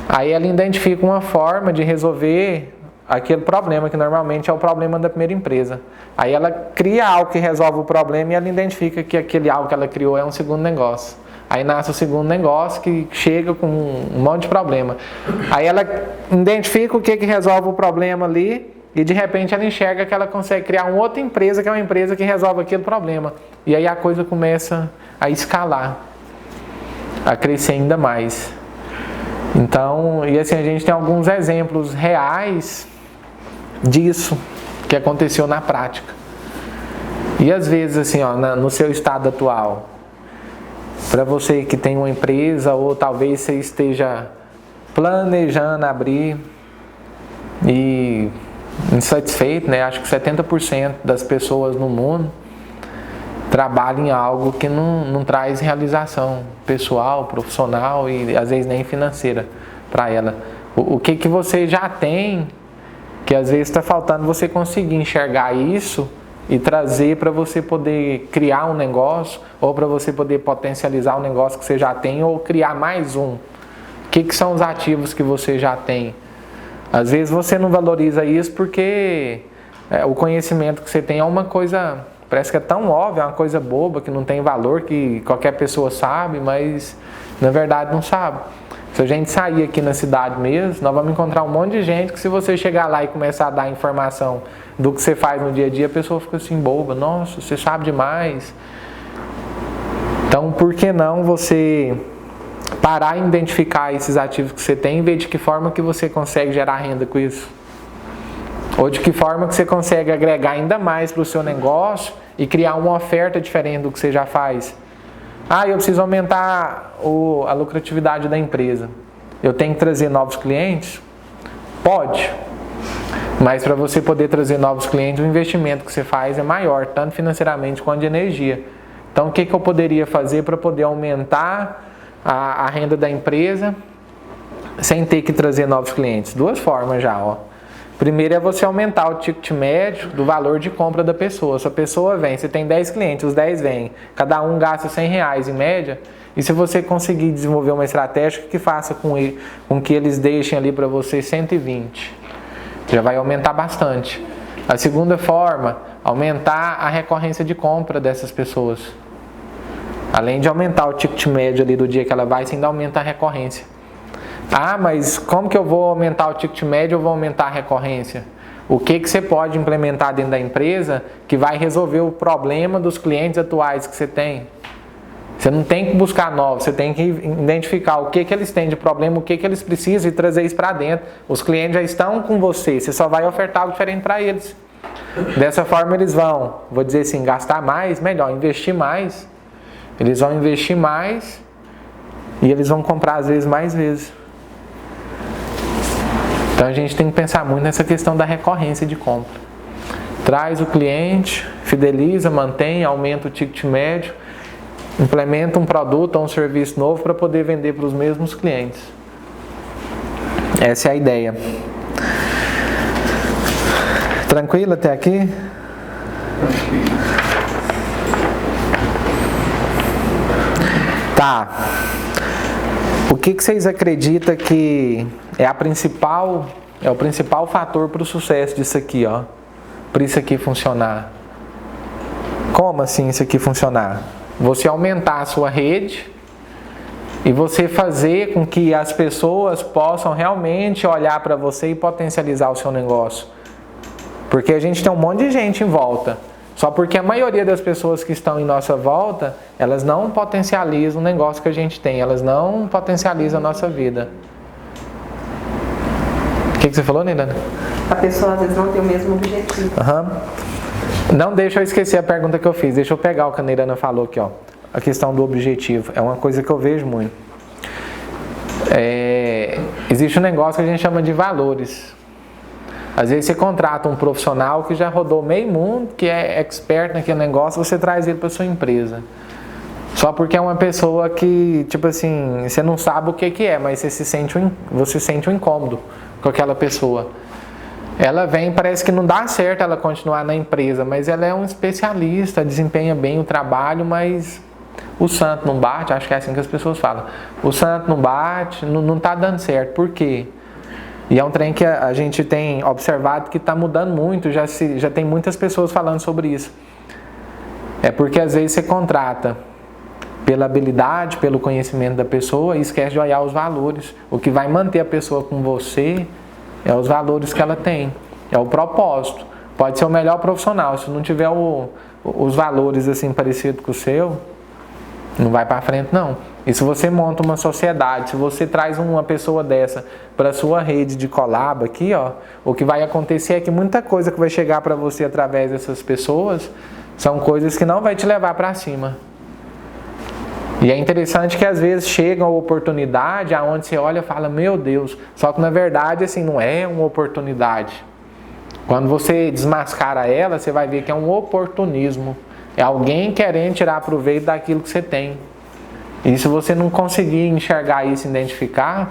Aí ela identifica uma forma de resolver aquele problema, que normalmente é o problema da primeira empresa. Aí ela cria algo que resolve o problema e ela identifica que aquele algo que ela criou é um segundo negócio. Aí nasce o segundo negócio que chega com um monte de problema. Aí ela identifica o que resolve o problema ali e de repente ela enxerga que ela consegue criar uma outra empresa que é uma empresa que resolve aquele problema. E aí a coisa começa a escalar, a crescer ainda mais. Então, e assim, a gente tem alguns exemplos reais disso que aconteceu na prática. E às vezes assim, no seu estado atual, para você que tem uma empresa ou talvez você esteja planejando abrir e insatisfeito, né? Acho que 70% das pessoas no mundo trabalham em algo que não traz realização pessoal, profissional e às vezes nem financeira para ela. O que você já tem, que às vezes está faltando você conseguir enxergar isso e trazer para você poder criar um negócio ou para você poder potencializar o negócio que você já tem ou criar mais um. O que são os ativos que você já tem? Às vezes você não valoriza isso porque o conhecimento que você tem é uma coisa, parece que é tão óbvio, é uma coisa boba, que não tem valor, que qualquer pessoa sabe, mas na verdade não sabe. Se a gente sair aqui na cidade mesmo, nós vamos encontrar um monte de gente que se você chegar lá e começar a dar informação do que você faz no dia a dia, a pessoa fica assim boba, nossa, você sabe demais. Então por que não você parar e identificar esses ativos que você tem e ver de que forma que você consegue gerar renda com isso? Ou de que forma que você consegue agregar ainda mais para o seu negócio e criar uma oferta diferente do que você já faz? Eu preciso aumentar a lucratividade da empresa. Eu tenho que trazer novos clientes? Pode. Mas para você poder trazer novos clientes, o investimento que você faz é maior, tanto financeiramente quanto de energia. Então o que eu poderia fazer para poder aumentar a renda da empresa sem ter que trazer novos clientes? 2 formas já. Primeiro é você aumentar o ticket médio do valor de compra da pessoa. Se a pessoa vem, você tem 10 clientes, os 10 vêm, cada um gasta R$100 em média, e se você conseguir desenvolver uma estratégia que faça com que eles deixem ali para você 120, já vai aumentar bastante. A segunda forma, aumentar a recorrência de compra dessas pessoas. Além de aumentar o ticket médio ali do dia que ela vai, você ainda aumenta a recorrência. Ah, mas como que eu vou aumentar o ticket médio ou vou aumentar a recorrência? O que você pode implementar dentro da empresa que vai resolver o problema dos clientes atuais que você tem? Você não tem que buscar novos, você tem que identificar o que eles têm de problema, o que eles precisam e trazer isso para dentro. Os clientes já estão com você só vai ofertar algo diferente para eles. Dessa forma eles vão, vou dizer assim, gastar mais, melhor, investir mais. Eles vão investir mais e eles vão comprar às vezes mais vezes. Então a gente tem que pensar muito nessa questão da recorrência de compra. Traz o cliente, fideliza, mantém, aumenta o ticket médio, implementa um produto ou um serviço novo para poder vender para os mesmos clientes. Essa é a ideia. Tranquilo até aqui? Tá. O que vocês acreditam que é o principal fator para o sucesso disso aqui, ó? Para isso aqui funcionar? Como assim isso aqui funcionar? Você aumentar a sua rede e você fazer com que as pessoas possam realmente olhar para você e potencializar o seu negócio. Porque a gente tem um monte de gente em volta. Só porque a maioria das pessoas que estão em nossa volta, elas não potencializam o negócio que a gente tem. Elas não potencializam a nossa vida. O que você falou, Neilana? A pessoa às vezes não tem o mesmo objetivo. Não deixa eu esquecer a pergunta que eu fiz. Deixa eu pegar o que a Neilana falou aqui, ó. A questão do objetivo. É uma coisa que eu vejo muito. Existe um negócio que a gente chama de valores. Às vezes você contrata um profissional que já rodou meio mundo, que é expert naquele negócio, você traz ele para sua empresa. Só porque é uma pessoa que, tipo assim, você não sabe o que é, mas você sente um incômodo com aquela pessoa. Ela vem, parece que não dá certo ela continuar na empresa, mas ela é um especialista, desempenha bem o trabalho, mas o santo não bate, acho que é assim que as pessoas falam. O santo não bate, não está dando certo. Por quê? E é um trem que a gente tem observado que está mudando muito, já tem muitas pessoas falando sobre isso. É porque às vezes você contrata pela habilidade, pelo conhecimento da pessoa e esquece de olhar os valores. O que vai manter a pessoa com você é os valores que ela tem, é o propósito. Pode ser o melhor profissional, se não tiver os valores assim parecidos com o seu, não vai para frente não. E se você monta uma sociedade, se você traz uma pessoa dessa para a sua rede de collab aqui, ó, o que vai acontecer é que muita coisa que vai chegar para você através dessas pessoas são coisas que não vai te levar para cima. E é interessante que às vezes chega uma oportunidade aonde você olha e fala, meu Deus, só que na verdade assim não é uma oportunidade. Quando você desmascara ela, você vai ver que é um oportunismo. É alguém querendo tirar proveito daquilo que você tem. E se você não conseguir enxergar isso, identificar,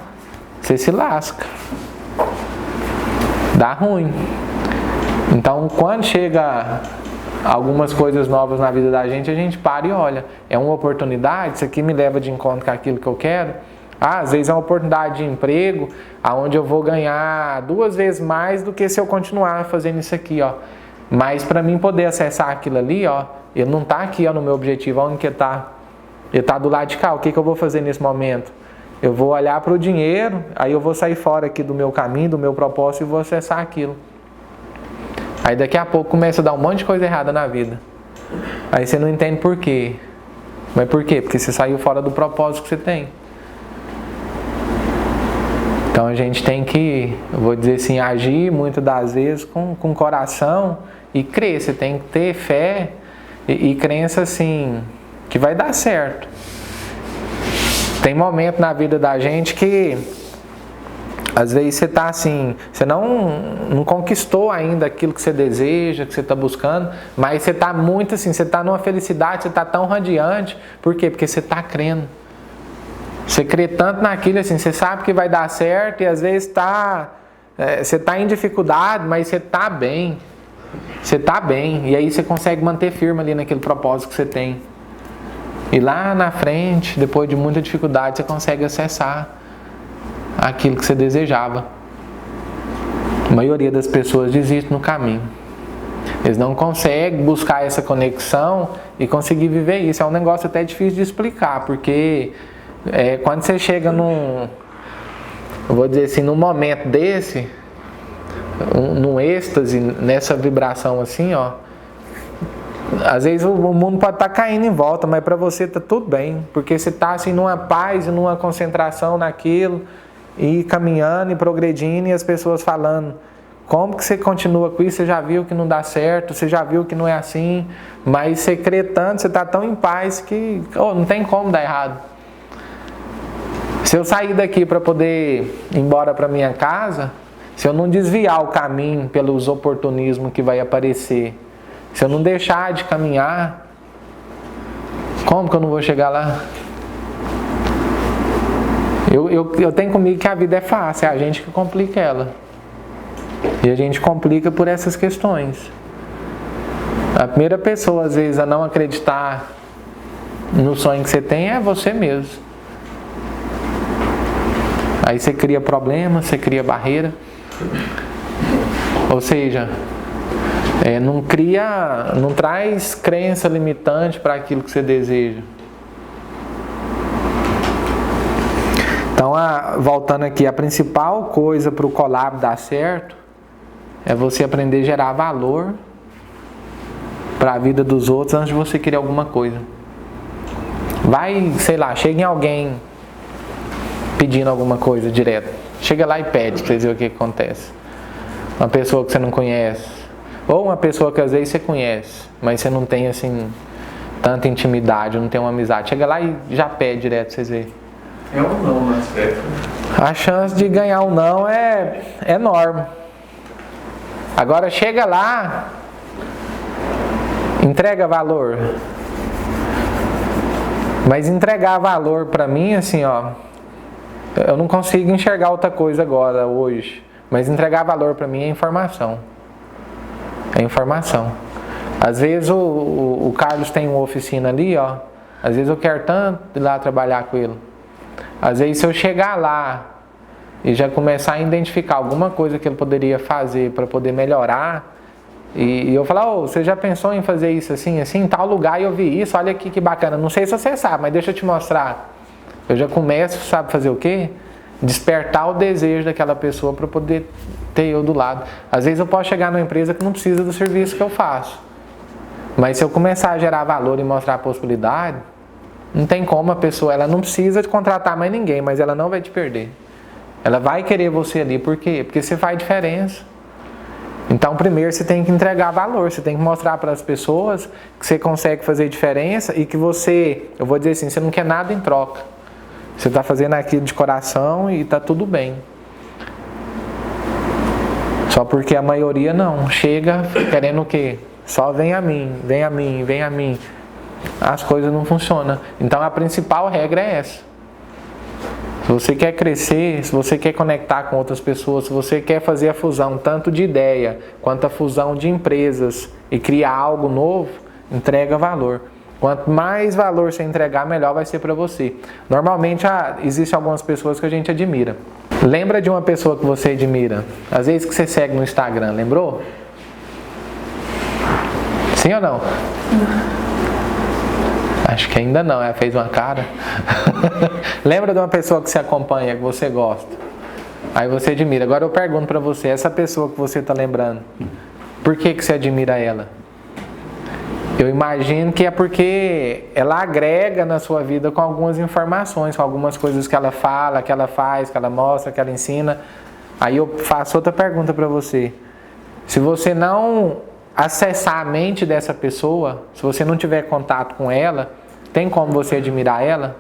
você se lasca. Dá ruim. Então, quando chega algumas coisas novas na vida da gente, a gente para e olha. É uma oportunidade? Isso aqui me leva de encontro com aquilo que eu quero? Às vezes é uma oportunidade de emprego, onde eu vou ganhar 2 vezes mais do que se eu continuar fazendo isso aqui, ó. Mas para mim poder acessar aquilo ali, ó, ele não está aqui, ó, no meu objetivo, onde que está? Ele está do lado de cá. O que eu vou fazer nesse momento? Eu vou olhar para o dinheiro, aí eu vou sair fora aqui do meu caminho, do meu propósito e vou acessar aquilo. Aí daqui a pouco começa a dar um monte de coisa errada na vida. Aí você não entende por quê. Mas por quê? Porque você saiu fora do propósito que você tem. Então a gente tem que, eu vou dizer assim, agir muitas das vezes com coração e crer. Você tem que ter fé e crença assim, que vai dar certo. Tem momento na vida da gente que às vezes você está assim, você não conquistou ainda aquilo que você deseja, que você está buscando, mas você está muito assim, você está numa felicidade, você está tão radiante. Por quê? Porque você está crendo. Você crê tanto naquilo assim, você sabe que vai dar certo e às vezes está Você está em dificuldade, mas você está bem. Você está bem. E aí você consegue manter firme ali naquele propósito que você tem. E lá na frente, depois de muita dificuldade, você consegue acessar aquilo que você desejava. A maioria das pessoas desiste no caminho. Eles não conseguem buscar essa conexão e conseguir viver isso. É um negócio até difícil de explicar, porque quando você chega eu vou dizer assim, num momento desse, num êxtase, nessa vibração assim, ó, às vezes o mundo pode estar caindo em volta, mas para você tá tudo bem, porque você está assim numa paz e numa concentração naquilo, e caminhando e progredindo, e as pessoas falando: como que você continua com isso? Você já viu que não dá certo, você já viu que não é assim, mas você crê tanto, você está tão em paz que não tem como dar errado. Se eu sair daqui para poder ir embora para minha casa, se eu não desviar o caminho pelos oportunismos que vai aparecer, se eu não deixar de caminhar, como que eu não vou chegar lá? Eu tenho comigo que a vida é fácil, é a gente que complica ela. E a gente complica por essas questões. A primeira pessoa, às vezes, a não acreditar no sonho que você tem é você mesmo. Aí você cria problema, você cria barreira. Ou seja, não traz crença limitante para aquilo que você deseja. Então, voltando aqui, a principal coisa para o collab dar certo é você aprender a gerar valor para a vida dos outros antes de você querer alguma coisa. Vai, sei lá, chega em alguém pedindo alguma coisa direto. Chega lá e pede para ver o que acontece. Uma pessoa que você não conhece, ou uma pessoa que às vezes você conhece, mas você não tem assim tanta intimidade, não tem uma amizade. Chega lá e já pede direto para vocês verem. É um não no aspecto. A chance de ganhar um não é enorme. Agora chega lá, entrega valor. Mas entregar valor para mim, assim, ó, eu não consigo enxergar outra coisa agora, hoje. Mas entregar valor para mim é informação. É informação. Às vezes o Carlos tem uma oficina ali, ó. Às vezes eu quero tanto ir lá trabalhar com ele. Às vezes se eu chegar lá e já começar a identificar alguma coisa que ele poderia fazer para poder melhorar, e eu falar: você já pensou em fazer isso assim, em tal lugar, e eu vi isso, olha aqui que bacana. Não sei se você sabe, mas deixa eu te mostrar. Eu já começo, sabe fazer o quê? Despertar o desejo daquela pessoa para poder ter eu do lado. Às vezes eu posso chegar numa empresa que não precisa do serviço que eu faço, mas se eu começar a gerar valor e mostrar a possibilidade, não tem como a pessoa, ela não precisa de contratar mais ninguém, mas ela não vai te perder. Ela vai querer você ali, por quê? Porque você faz diferença. Então primeiro você tem que entregar valor, você tem que mostrar para as pessoas que você consegue fazer diferença e que você, eu vou dizer assim, você não quer nada em troca. Você está fazendo aquilo de coração e está tudo bem. Só porque a maioria não, chega querendo o quê? Só vem a mim, vem a mim, vem a mim. As coisas não funcionam. Então a principal regra é essa. Se você quer crescer, se você quer conectar com outras pessoas, se você quer fazer a fusão tanto de ideia quanto a fusão de empresas e criar algo novo, entrega valor. Quanto mais valor você entregar, melhor vai ser para você. Normalmente existem algumas pessoas que a gente admira. Lembra de uma pessoa que você admira? Às vezes que você segue no Instagram, lembrou? Sim ou não? Acho que ainda não, ela fez uma cara. Lembra de uma pessoa que você acompanha, que você gosta? Aí você admira. Agora eu pergunto para você, essa pessoa que você está lembrando, por que você admira ela? Eu imagino que é porque ela agrega na sua vida com algumas informações, com algumas coisas que ela fala, que ela faz, que ela mostra, que ela ensina. Aí eu faço outra pergunta para você. Se você não acessar a mente dessa pessoa, se você não tiver contato com ela, tem como você admirar ela?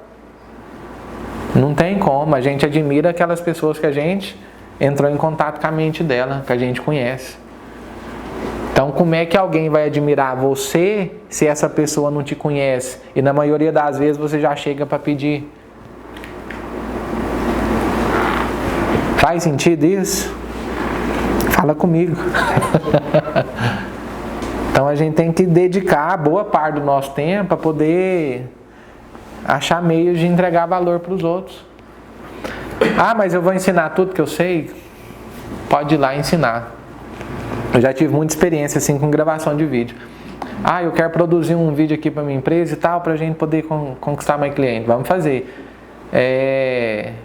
Não tem como. A gente admira aquelas pessoas que a gente entrou em contato com a mente dela, que a gente conhece. Então, como é que alguém vai admirar você se essa pessoa não te conhece? E na maioria das vezes você já chega para pedir. Faz sentido isso? Fala comigo. Então a gente tem que dedicar boa parte do nosso tempo para poder achar meios de entregar valor para os outros. Ah, mas eu vou ensinar tudo que eu sei? Pode ir lá ensinar. Eu já tive muita experiência assim com gravação de vídeo. Ah, eu quero produzir um vídeo aqui para minha empresa e tal, para a gente poder conquistar mais cliente. Vamos fazer.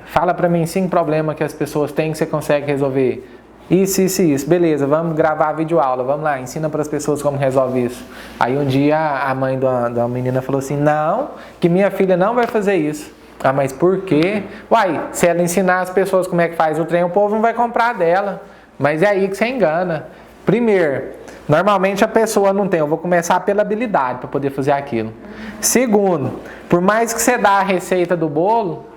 Fala para mim 5 problemas que as pessoas têm que você consegue resolver. Isso. Beleza, vamos gravar vídeo aula. Vamos lá, ensina para as pessoas como resolve isso. Aí um dia a mãe da menina falou assim, não, que minha filha não vai fazer isso. Ah, mas por quê? Uai, se ela ensinar as pessoas como é que faz o trem, o povo não vai comprar dela. Mas é aí que você engana. Primeiro, normalmente a pessoa não tem. Eu vou começar pela habilidade para poder fazer aquilo. Segundo, por mais que você dá a receita do bolo,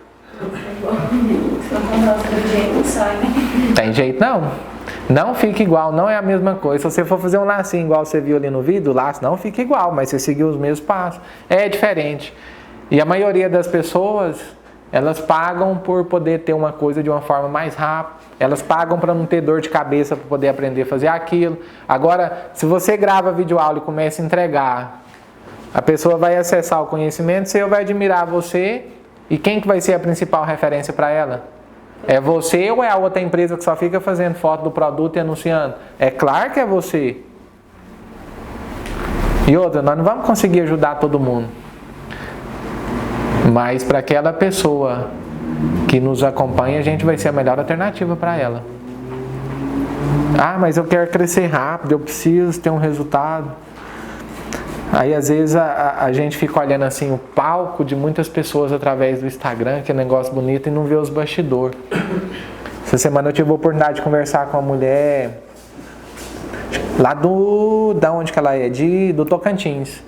tem jeito não. Não fica igual, não é a mesma coisa. Se você for fazer um lacinho igual você viu ali no vídeo, o laço não fica igual, mas você seguiu os mesmos passos. É diferente. E a maioria das pessoas, elas pagam por poder ter uma coisa de uma forma mais rápida. Elas pagam para não ter dor de cabeça para poder aprender a fazer aquilo. Agora, se você grava vídeo aula e começa a entregar, a pessoa vai acessar o conhecimento, você vai admirar você. E quem que vai ser a principal referência para ela? É você ou é a outra empresa que só fica fazendo foto do produto e anunciando? É claro que é você. E outra, nós não vamos conseguir ajudar todo mundo. Mas para aquela pessoa que nos acompanha, a gente vai ser a melhor alternativa para ela. Ah, mas eu quero crescer rápido, eu preciso ter um resultado. Aí às vezes a gente fica olhando assim o palco de muitas pessoas através do Instagram, que é um negócio bonito, e não vê os bastidores. Essa semana eu tive a oportunidade de conversar com uma mulher lá da onde que ela é? Do Tocantins.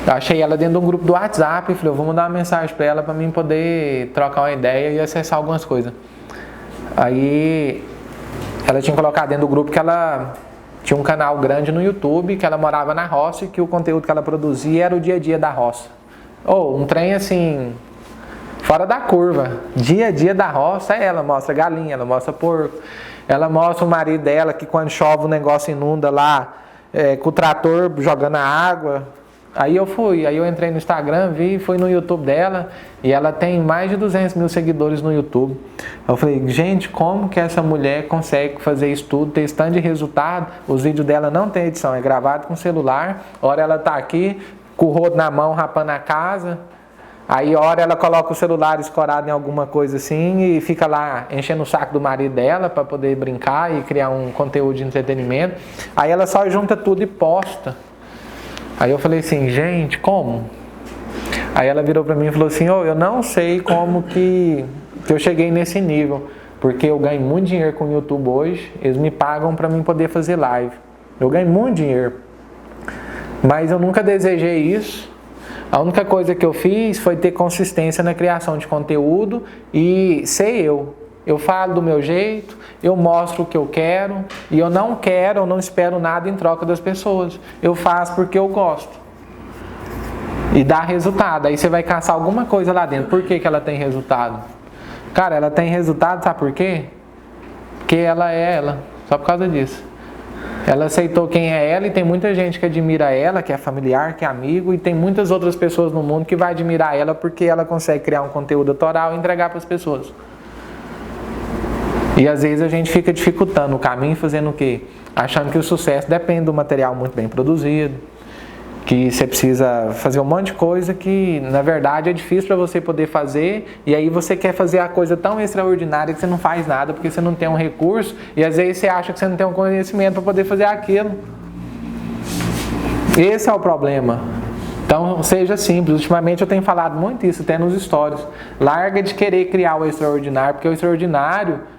Eu achei ela dentro de um grupo do WhatsApp e falei, eu vou mandar uma mensagem para ela para mim poder trocar uma ideia e acessar algumas coisas. Aí ela tinha colocado dentro do grupo que ela tinha um canal grande no YouTube, que ela morava na roça e que o conteúdo que ela produzia era o dia a dia da roça. Um trem assim, fora da curva. Dia a dia da roça, ela mostra galinha, ela mostra porco, ela mostra o marido dela que quando chove o negócio inunda lá, com o trator jogando a água. Aí eu entrei no Instagram, fui no YouTube dela e ela tem mais de 200 mil seguidores no YouTube. Eu falei, gente, como que essa mulher consegue fazer isso tudo, ter esse tanto de resultado? Os vídeos dela não tem edição, é gravado com celular. Hora ela tá aqui, com o rodo na mão, rapando a casa. Aí hora ela coloca o celular escorado em alguma coisa assim e fica lá enchendo o saco do marido dela para poder brincar e criar um conteúdo de entretenimento. Aí ela só junta tudo e posta. Aí eu falei assim, gente, como? Aí ela virou pra mim e falou assim, eu não sei como que eu cheguei nesse nível, porque eu ganho muito dinheiro com o YouTube hoje, eles me pagam pra mim poder fazer live. Eu ganho muito dinheiro, mas eu nunca desejei isso. A única coisa que eu fiz foi ter consistência na criação de conteúdo e ser eu. Eu falo do meu jeito, eu mostro o que eu quero e eu não espero nada em troca das pessoas. Eu faço porque eu gosto. E dá resultado. Aí você vai caçar alguma coisa lá dentro. Por que ela tem resultado? Cara, ela tem resultado, sabe por quê? Porque ela é ela. Só por causa disso. Ela aceitou quem é ela e tem muita gente que admira ela, que é familiar, que é amigo, e tem muitas outras pessoas no mundo que vai admirar ela porque ela consegue criar um conteúdo autoral e entregar para as pessoas. E às vezes a gente fica dificultando o caminho, fazendo o quê? Achando que o sucesso depende do material muito bem produzido, que você precisa fazer um monte de coisa que na verdade é difícil para você poder fazer, e aí você quer fazer a coisa tão extraordinária que você não faz nada porque você não tem um recurso, e às vezes você acha que você não tem um conhecimento para poder fazer aquilo. Esse é o problema. Então seja simples. Ultimamente eu tenho falado muito isso até nos stories. Larga de querer criar o extraordinário, porque o extraordinário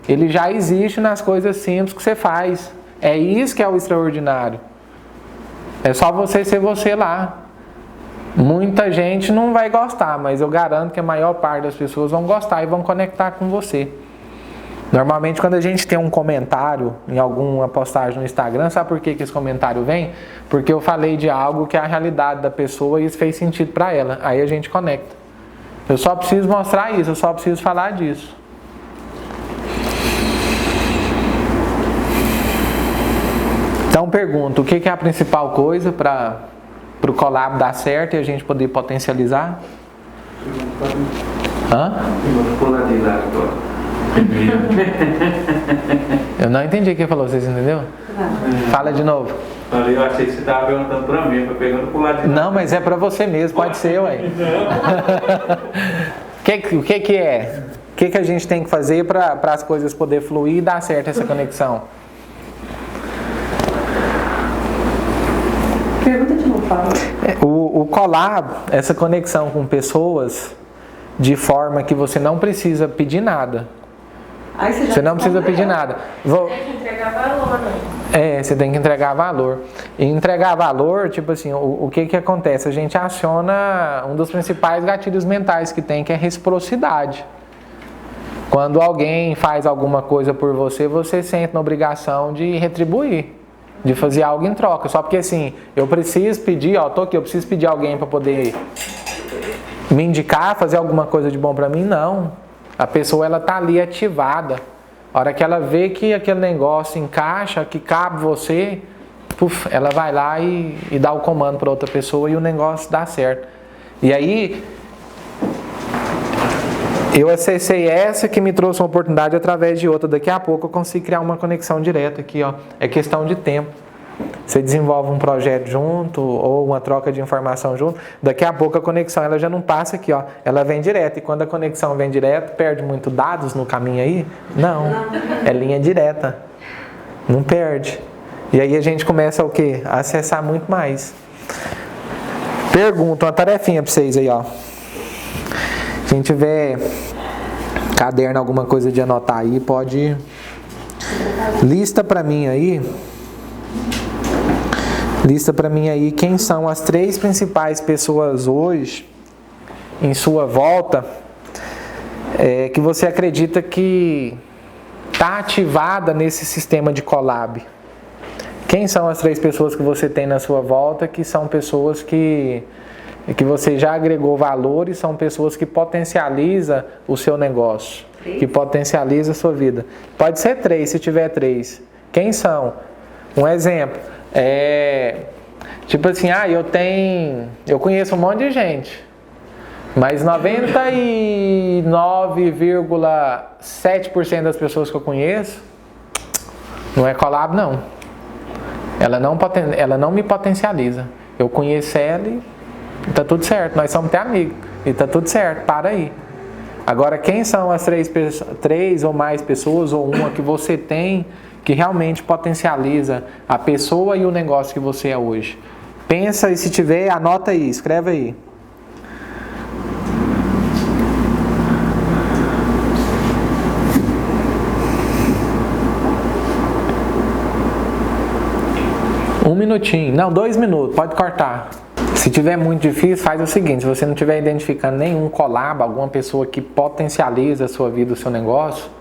ele já existe nas coisas simples que você faz. É isso que é o extraordinário. É só você ser você lá. Muita gente não vai gostar, mas eu garanto que a maior parte das pessoas vão gostar e vão conectar com você. Normalmente quando a gente tem um comentário em alguma postagem no Instagram, sabe por que esse comentário vem? Porque eu falei de algo que é a realidade da pessoa e isso fez sentido para ela. Aí a gente conecta. Eu só preciso mostrar isso, eu só preciso falar disso. Então pergunto, o que é a principal coisa para o collab dar certo e a gente poder potencializar? Hã? Eu não entendi o que ele falou, vocês entenderam? Fala de novo. Eu achei que você estava perguntando para mim, foi perguntando pro lado de lá. Não, mas é para você mesmo, pode ser, ué. O que é? O que a gente tem que fazer para as coisas poder fluir e dar certo essa conexão? Pergunta de novo, fala. O collab, essa conexão com pessoas de forma que você não precisa pedir nada. Aí Você não precisa pedir nada. Tem que entregar valor, né? Você tem que entregar valor. E entregar valor, tipo assim, o que acontece? A gente aciona um dos principais gatilhos mentais que tem, que é reciprocidade. Quando alguém faz alguma coisa por você, você sente na obrigação de retribuir, de fazer algo em troca. Só porque assim, eu preciso pedir, tô aqui, eu preciso pedir alguém para poder me indicar, fazer alguma coisa de bom para mim, não. A pessoa, ela tá ali ativada. A hora que ela vê que aquele negócio encaixa, que cabe você, puf, ela vai lá e dá o comando para outra pessoa e o negócio dá certo. E aí, eu acessei essa que me trouxe uma oportunidade através de outra. Daqui a pouco eu consigo criar uma conexão direta aqui, ó. É questão de tempo. Você desenvolve um projeto junto ou uma troca de informação junto, daqui a pouco a conexão ela já não passa aqui, ó. Ela vem direto. E quando a conexão vem direto, perde muito dados no caminho aí? Não. É linha direta. Não perde. E aí a gente começa o quê? A acessar muito mais. Pergunta, uma tarefinha para vocês aí, ó. Quem tiver caderno, alguma coisa de anotar aí, pode... Lista para mim aí quem são as 3 principais pessoas hoje em sua volta que você acredita que está ativada nesse sistema de collab. Quem são as 3 pessoas que você tem na sua volta que são pessoas que você já agregou valor e são pessoas que potencializam o seu negócio, que potencializam a sua vida? Pode ser 3, se tiver 3. Quem são? Um exemplo, tipo assim, eu conheço um monte de gente, mas 99,7% das pessoas que eu conheço não é collab, não. Ela não me potencializa. Eu conheço ela e tá tudo certo, nós somos até amigos e tá tudo certo, para aí. Agora, quem são as 3 ou mais pessoas, ou uma que você tem que realmente potencializa a pessoa e o negócio que você é hoje? Pensa, e se tiver, anota aí, escreve aí. Um minutinho, não, 2 minutos, pode cortar. Se tiver muito difícil, faz o seguinte: se você não estiver identificando nenhum collab, alguma pessoa que potencializa a sua vida, o seu negócio,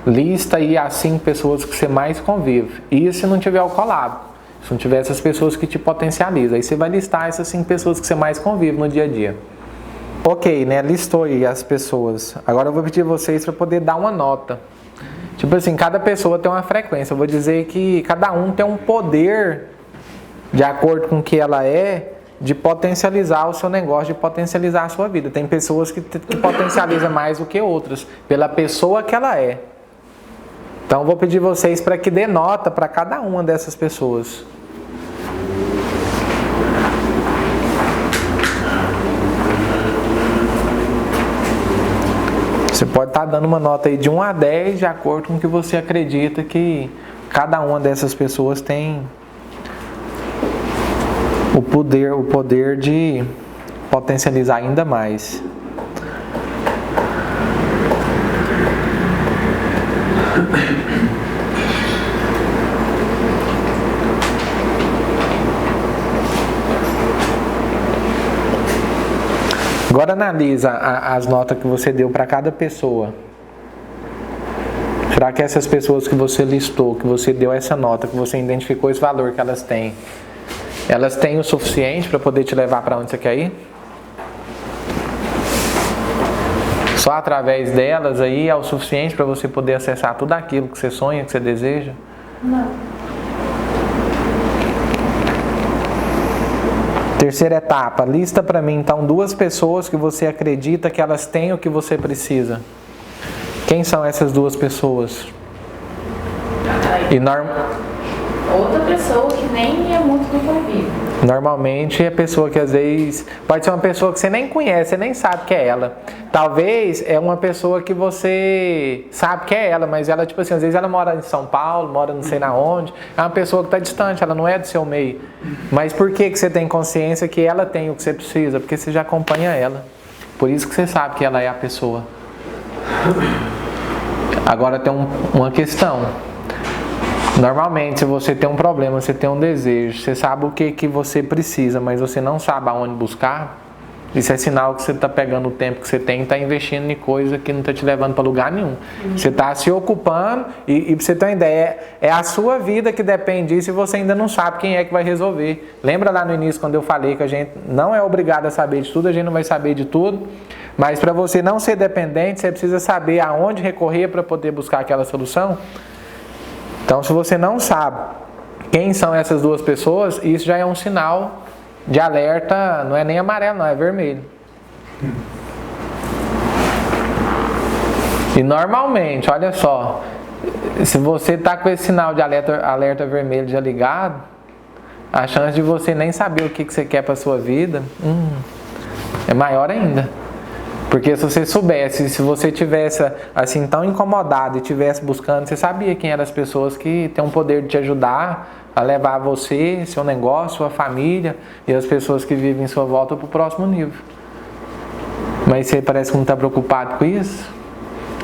lista aí as 5 pessoas que você mais convive. E se não tiver o collab, se não tiver essas pessoas que te potencializam, aí você vai listar essas 5 pessoas que você mais convive no dia a dia. Ok, né? Listou aí as pessoas. Agora eu vou pedir vocês para poder dar uma nota. Tipo assim, cada pessoa tem uma frequência. Eu vou dizer que cada um tem um poder, de acordo com o que ela é, de potencializar o seu negócio, de potencializar a sua vida. Tem pessoas que potencializam mais do que outras, pela pessoa que ela é. Então eu vou pedir vocês para que dê nota para cada uma dessas pessoas. Você pode estar dando uma nota aí de 1 a 10, de acordo com o que você acredita que cada uma dessas pessoas tem o poder de potencializar ainda mais. Agora analisa as notas que você deu para cada pessoa. Será que essas pessoas que você listou, que você deu essa nota, que você identificou esse valor que elas têm o suficiente para poder te levar para onde você quer ir? Só através delas aí é o suficiente para você poder acessar tudo aquilo que você sonha, que você deseja? Não. Terceira etapa, lista para mim então 2 pessoas que você acredita que elas têm o que você precisa. Quem são essas 2 pessoas? Outra pessoa que nem é muito do convívio. Normalmente é pessoa que às vezes pode ser uma pessoa que você nem conhece, você nem sabe que é ela. Talvez é uma pessoa que você sabe que é ela, mas ela tipo assim, às vezes ela mora em São Paulo, mora não sei na onde, é uma pessoa que está distante, ela não é do seu meio. Mas por que você tem consciência que ela tem o que você precisa? Porque você já acompanha ela. Por isso que você sabe que ela é a pessoa. Agora tem uma questão. Normalmente, se você tem um problema, você tem um desejo, você sabe o que você precisa, mas você não sabe aonde buscar, isso é sinal que você está pegando o tempo que você tem e está investindo em coisa que não está te levando para lugar nenhum. Você está se ocupando e para você ter uma ideia, é a sua vida que depende disso e você ainda não sabe quem é que vai resolver. Lembra lá no início quando eu falei que a gente não é obrigado a saber de tudo, a gente não vai saber de tudo, mas para você não ser dependente, você precisa saber aonde recorrer para poder buscar aquela solução. Então, se você não sabe quem são essas 2 pessoas, isso já é um sinal de alerta, não é nem amarelo, não, é vermelho. E normalmente, olha só, se você está com esse sinal de alerta vermelho já ligado, a chance de você nem saber o que você quer para a sua vida é maior ainda. Porque se você soubesse, se você tivesse assim tão incomodado e estivesse buscando, você sabia quem eram as pessoas que têm o poder de te ajudar a levar você, seu negócio, sua família e as pessoas que vivem em sua volta para o próximo nível. Mas você parece que não está preocupado com isso.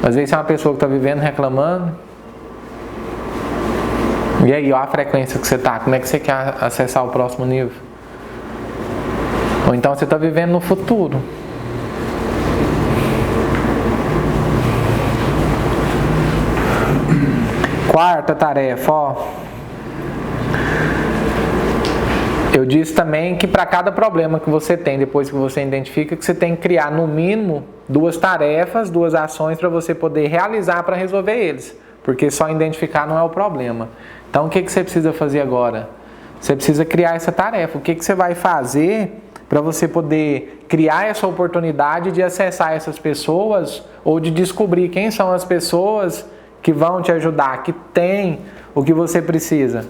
Às vezes é uma pessoa que está vivendo reclamando. E aí, olha a frequência que você está, como é que você quer acessar o próximo nível? Ou então você está vivendo no futuro. Quarta tarefa, ó. Eu disse também que para cada problema que você tem, depois que você identifica, que você tem que criar no mínimo 2 tarefas, 2 ações para você poder realizar para resolver eles. Porque só identificar não é o problema. Então o que você precisa fazer agora? Você precisa criar essa tarefa. O que você vai fazer para você poder criar essa oportunidade de acessar essas pessoas ou de descobrir quem são as pessoas que vão te ajudar, que tem o que você precisa.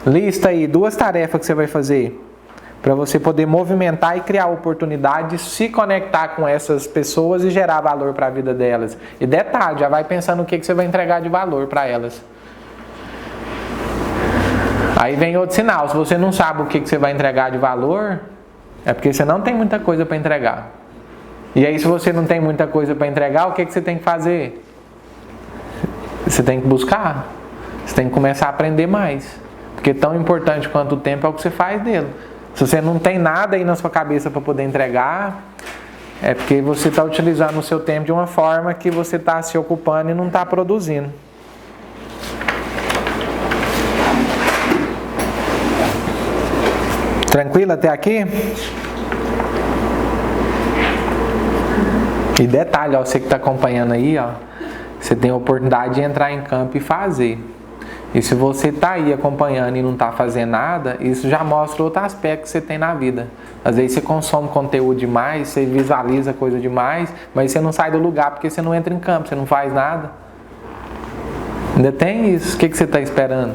Lista aí 2 tarefas que você vai fazer para você poder movimentar e criar a oportunidade de se conectar com essas pessoas e gerar valor para a vida delas. E detalhe, já vai pensando o que você vai entregar de valor para elas. Aí vem outro sinal, se você não sabe o que você vai entregar de valor, é porque você não tem muita coisa para entregar. E aí se você não tem muita coisa para entregar, o que você tem que fazer? Você tem que buscar, você tem que começar a aprender mais, porque tão importante quanto o tempo é o que você faz dele. Se você não tem nada aí na sua cabeça para poder entregar, é porque você está utilizando o seu tempo de uma forma que você está se ocupando e não está produzindo. Tranquilo até aqui? E detalhe, ó, você que está acompanhando aí, ó, você tem a oportunidade de entrar em campo e fazer. E se você está aí acompanhando e não está fazendo nada, isso já mostra outro aspecto que você tem na vida. Às vezes você consome conteúdo demais, você visualiza coisa demais, mas você não sai do lugar porque você não entra em campo, você não faz nada. Ainda tem isso. O que você está esperando?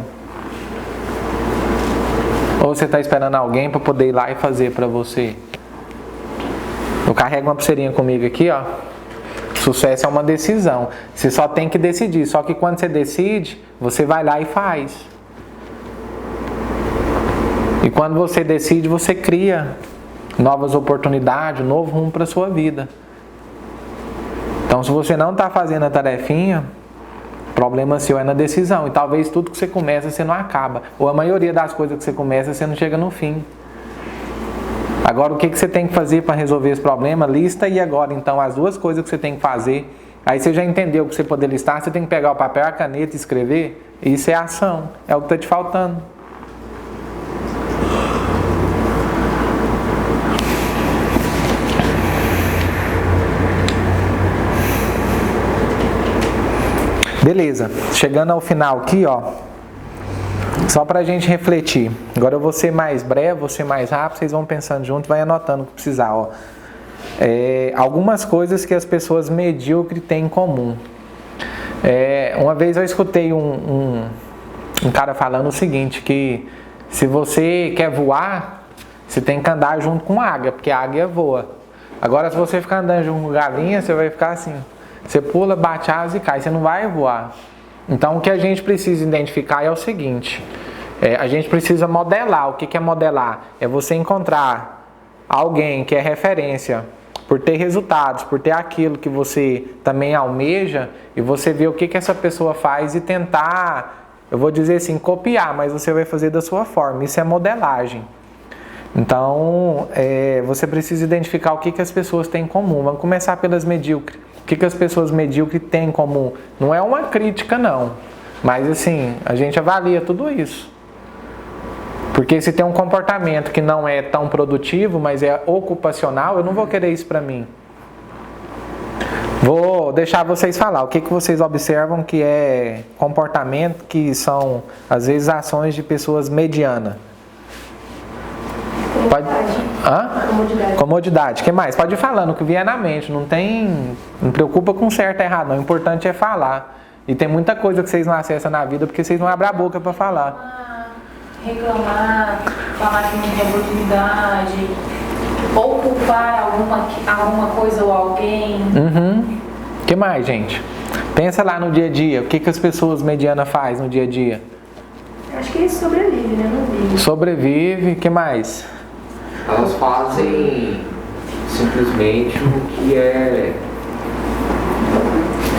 Ou você está esperando alguém para poder ir lá e fazer para você? Eu carrego uma pulseirinha comigo aqui, ó. Sucesso é uma decisão. Você só tem que decidir. Só que quando você decide, você vai lá e faz. E quando você decide, você cria novas oportunidades, um novo rumo para a sua vida. Então, se você não está fazendo a tarefinha, o problema seu é na decisão. E talvez tudo que você começa, você não acaba. Ou a maioria das coisas que você começa, você não chega no fim. Agora, o que você tem que fazer para resolver esse problema? Lista aí agora, então, as 2 coisas que você tem que fazer. Aí você já entendeu que você poder listar, você tem que pegar o papel, a caneta e escrever. Isso é ação, é o que está te faltando. Beleza, chegando ao final aqui, ó. Só pra gente refletir. Agora eu vou ser mais breve, vou ser mais rápido, vocês vão pensando junto e vai anotando o que precisar. Ó. Algumas coisas que as pessoas medíocres têm em comum. Uma vez eu escutei um cara falando o seguinte, que se você quer voar, você tem que andar junto com a águia, porque a águia voa. Agora se você ficar andando junto com galinha, você vai ficar assim. Você pula, bate asa e cai, você não vai voar. Então o que a gente precisa identificar é o seguinte, a gente precisa modelar. O que é modelar? É você encontrar alguém que é referência por ter resultados, por ter aquilo que você também almeja, e você ver o que essa pessoa faz e tentar, eu vou dizer assim, copiar, mas você vai fazer da sua forma. Isso é modelagem. Então, você precisa identificar o que as pessoas têm em comum. Vamos começar pelas medíocres. O que as pessoas medíocres têm em comum? Não é uma crítica, não. Mas, assim, a gente avalia tudo isso. Porque se tem um comportamento que não é tão produtivo, mas é ocupacional, eu não vou querer isso para mim. Vou deixar vocês falar. O que vocês observam que é comportamento que são, às vezes, ações de pessoas medianas? Comodidade. O que mais? Pode ir falando o que vier na mente. Não preocupa com certo e errado, não. O importante é falar. E tem muita coisa que vocês não acessam na vida porque vocês não abrem a boca para falar. Reclamar, falar que não tem oportunidade, ou culpar alguma coisa ou alguém. O que mais, gente? Pensa lá no dia a dia. O que as pessoas medianas fazem no dia a dia? Acho que sobrevive, né? Não vive. Sobrevive. O que mais? Elas fazem simplesmente o que é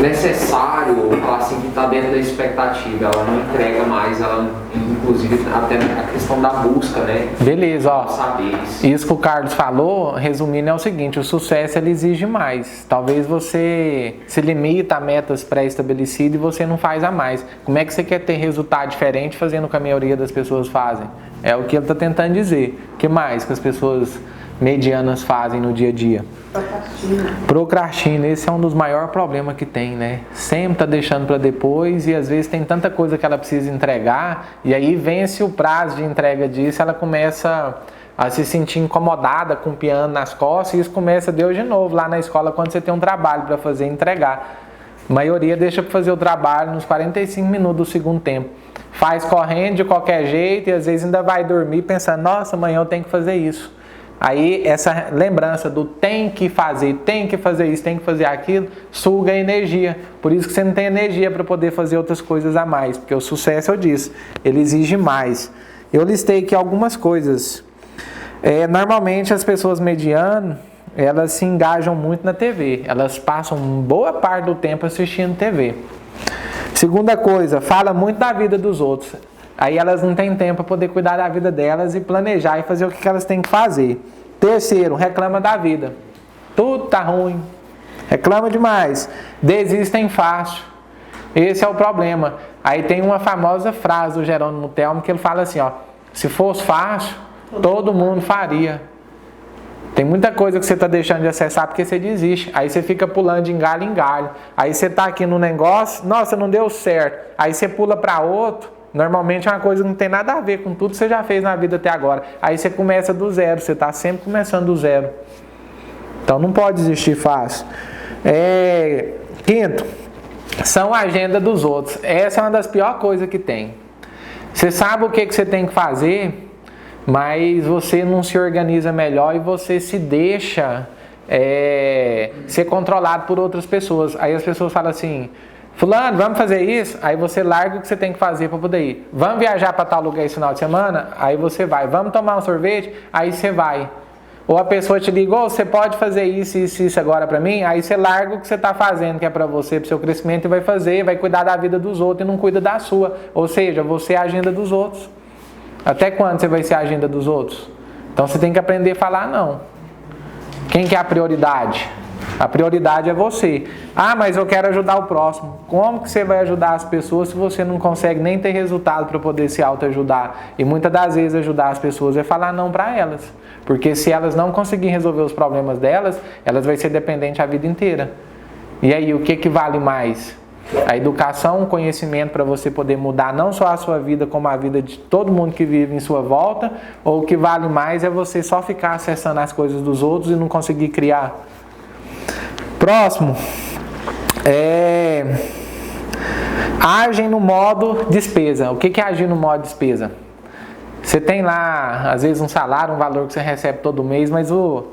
necessário, falar assim, que está dentro da expectativa. Ela não entrega mais, ela, inclusive, até a questão da busca, né? Beleza, ó. Saber isso que o Carlos falou, resumindo, é o seguinte: o sucesso ele exige mais. Talvez você se limita a metas pré-estabelecidas e você não faz a mais. Como é que você quer ter resultado diferente fazendo o que a maioria das pessoas fazem? É o que ele está tentando dizer. O que mais que as pessoas medianas fazem no dia a dia? Procrastina. Esse é um dos maiores problemas que tem, né? Sempre tá deixando para depois e às vezes tem tanta coisa que ela precisa entregar e aí vence o prazo de entrega disso, ela começa a se sentir incomodada com o piano nas costas e isso começa de hoje de novo lá na escola quando você tem um trabalho para fazer e entregar. A maioria deixa para fazer o trabalho nos 45 minutos do segundo tempo. Faz correndo de qualquer jeito e às vezes ainda vai dormir pensando, nossa, amanhã eu tenho que fazer isso. Aí essa lembrança do tem que fazer isso, tem que fazer aquilo, suga a energia. Por isso que você não tem energia para poder fazer outras coisas a mais. Porque o sucesso, eu disse, ele exige mais. Eu listei aqui algumas coisas. Normalmente as pessoas medianas, elas se engajam muito na TV. Elas passam boa parte do tempo assistindo TV. Segunda coisa, fala muito da vida dos outros. Aí elas não têm tempo para poder cuidar da vida delas e planejar e fazer o que elas têm que fazer. Terceiro, reclama da vida. Tudo tá ruim. Reclama demais. Desistem fácil. Esse é o problema. Aí tem uma famosa frase do Jerônimo Telmo que ele fala assim, ó: se fosse fácil, todo mundo faria. Tem muita coisa que você está deixando de acessar porque você desiste. Aí você fica pulando de galho em galho. Aí você está aqui no negócio, nossa, não deu certo. Aí você pula para outro. Normalmente é uma coisa que não tem nada a ver com tudo que você já fez na vida até agora. Aí você começa do zero, você está sempre começando do zero. Então não pode desistir fácil. Quinto, são a agenda dos outros. Essa é uma das piores coisas que tem. Você sabe o que você tem que fazer, mas você não se organiza melhor e você se deixa ser controlado por outras pessoas. Aí as pessoas falam assim, fulano, vamos fazer isso? Aí você larga o que você tem que fazer para poder ir. Vamos viajar para tal lugar esse final de semana? Aí você vai. Vamos tomar um sorvete? Aí você vai. Ou a pessoa te liga, você pode fazer isso agora para mim? Aí você larga o que você está fazendo, que é para você, para o seu crescimento, e vai fazer, vai cuidar da vida dos outros e não cuida da sua. Ou seja, você é a agenda dos outros. Até quando você vai ser a agenda dos outros? Então você tem que aprender a falar não. Quem que é a prioridade? A prioridade é você. Ah, mas eu quero ajudar o próximo. Como que você vai ajudar as pessoas se você não consegue nem ter resultado para poder se autoajudar? E muitas das vezes ajudar as pessoas é falar não para elas. Porque se elas não conseguirem resolver os problemas delas, elas vão ser dependentes a vida inteira. E aí, o que vale mais? A educação, o conhecimento para você poder mudar não só a sua vida, como a vida de todo mundo que vive em sua volta, ou o que vale mais é você só ficar acessando as coisas dos outros e não conseguir criar. Próximo. Agem no modo despesa. O que é agir no modo despesa? Você tem lá, às vezes, um salário, um valor que você recebe todo mês, mas o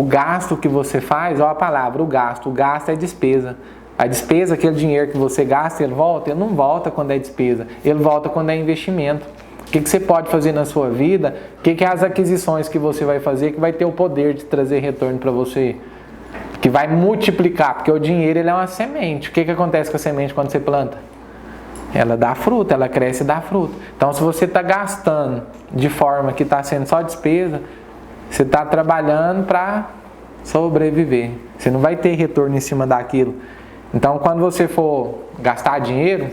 gasto que você faz, olha a palavra, o gasto é despesa. A despesa, aquele dinheiro que você gasta, ele não volta quando é despesa, ele volta quando é investimento. O que você pode fazer na sua vida? O que é as aquisições que você vai fazer que vai ter o poder de trazer retorno para você? Que vai multiplicar, porque o dinheiro ele é uma semente. O que acontece com a semente quando você planta? Ela dá fruta, ela cresce e dá fruta. Então, se você está gastando de forma que está sendo só despesa, você está trabalhando para sobreviver. Você não vai ter retorno em cima daquilo. Então, quando você for gastar dinheiro,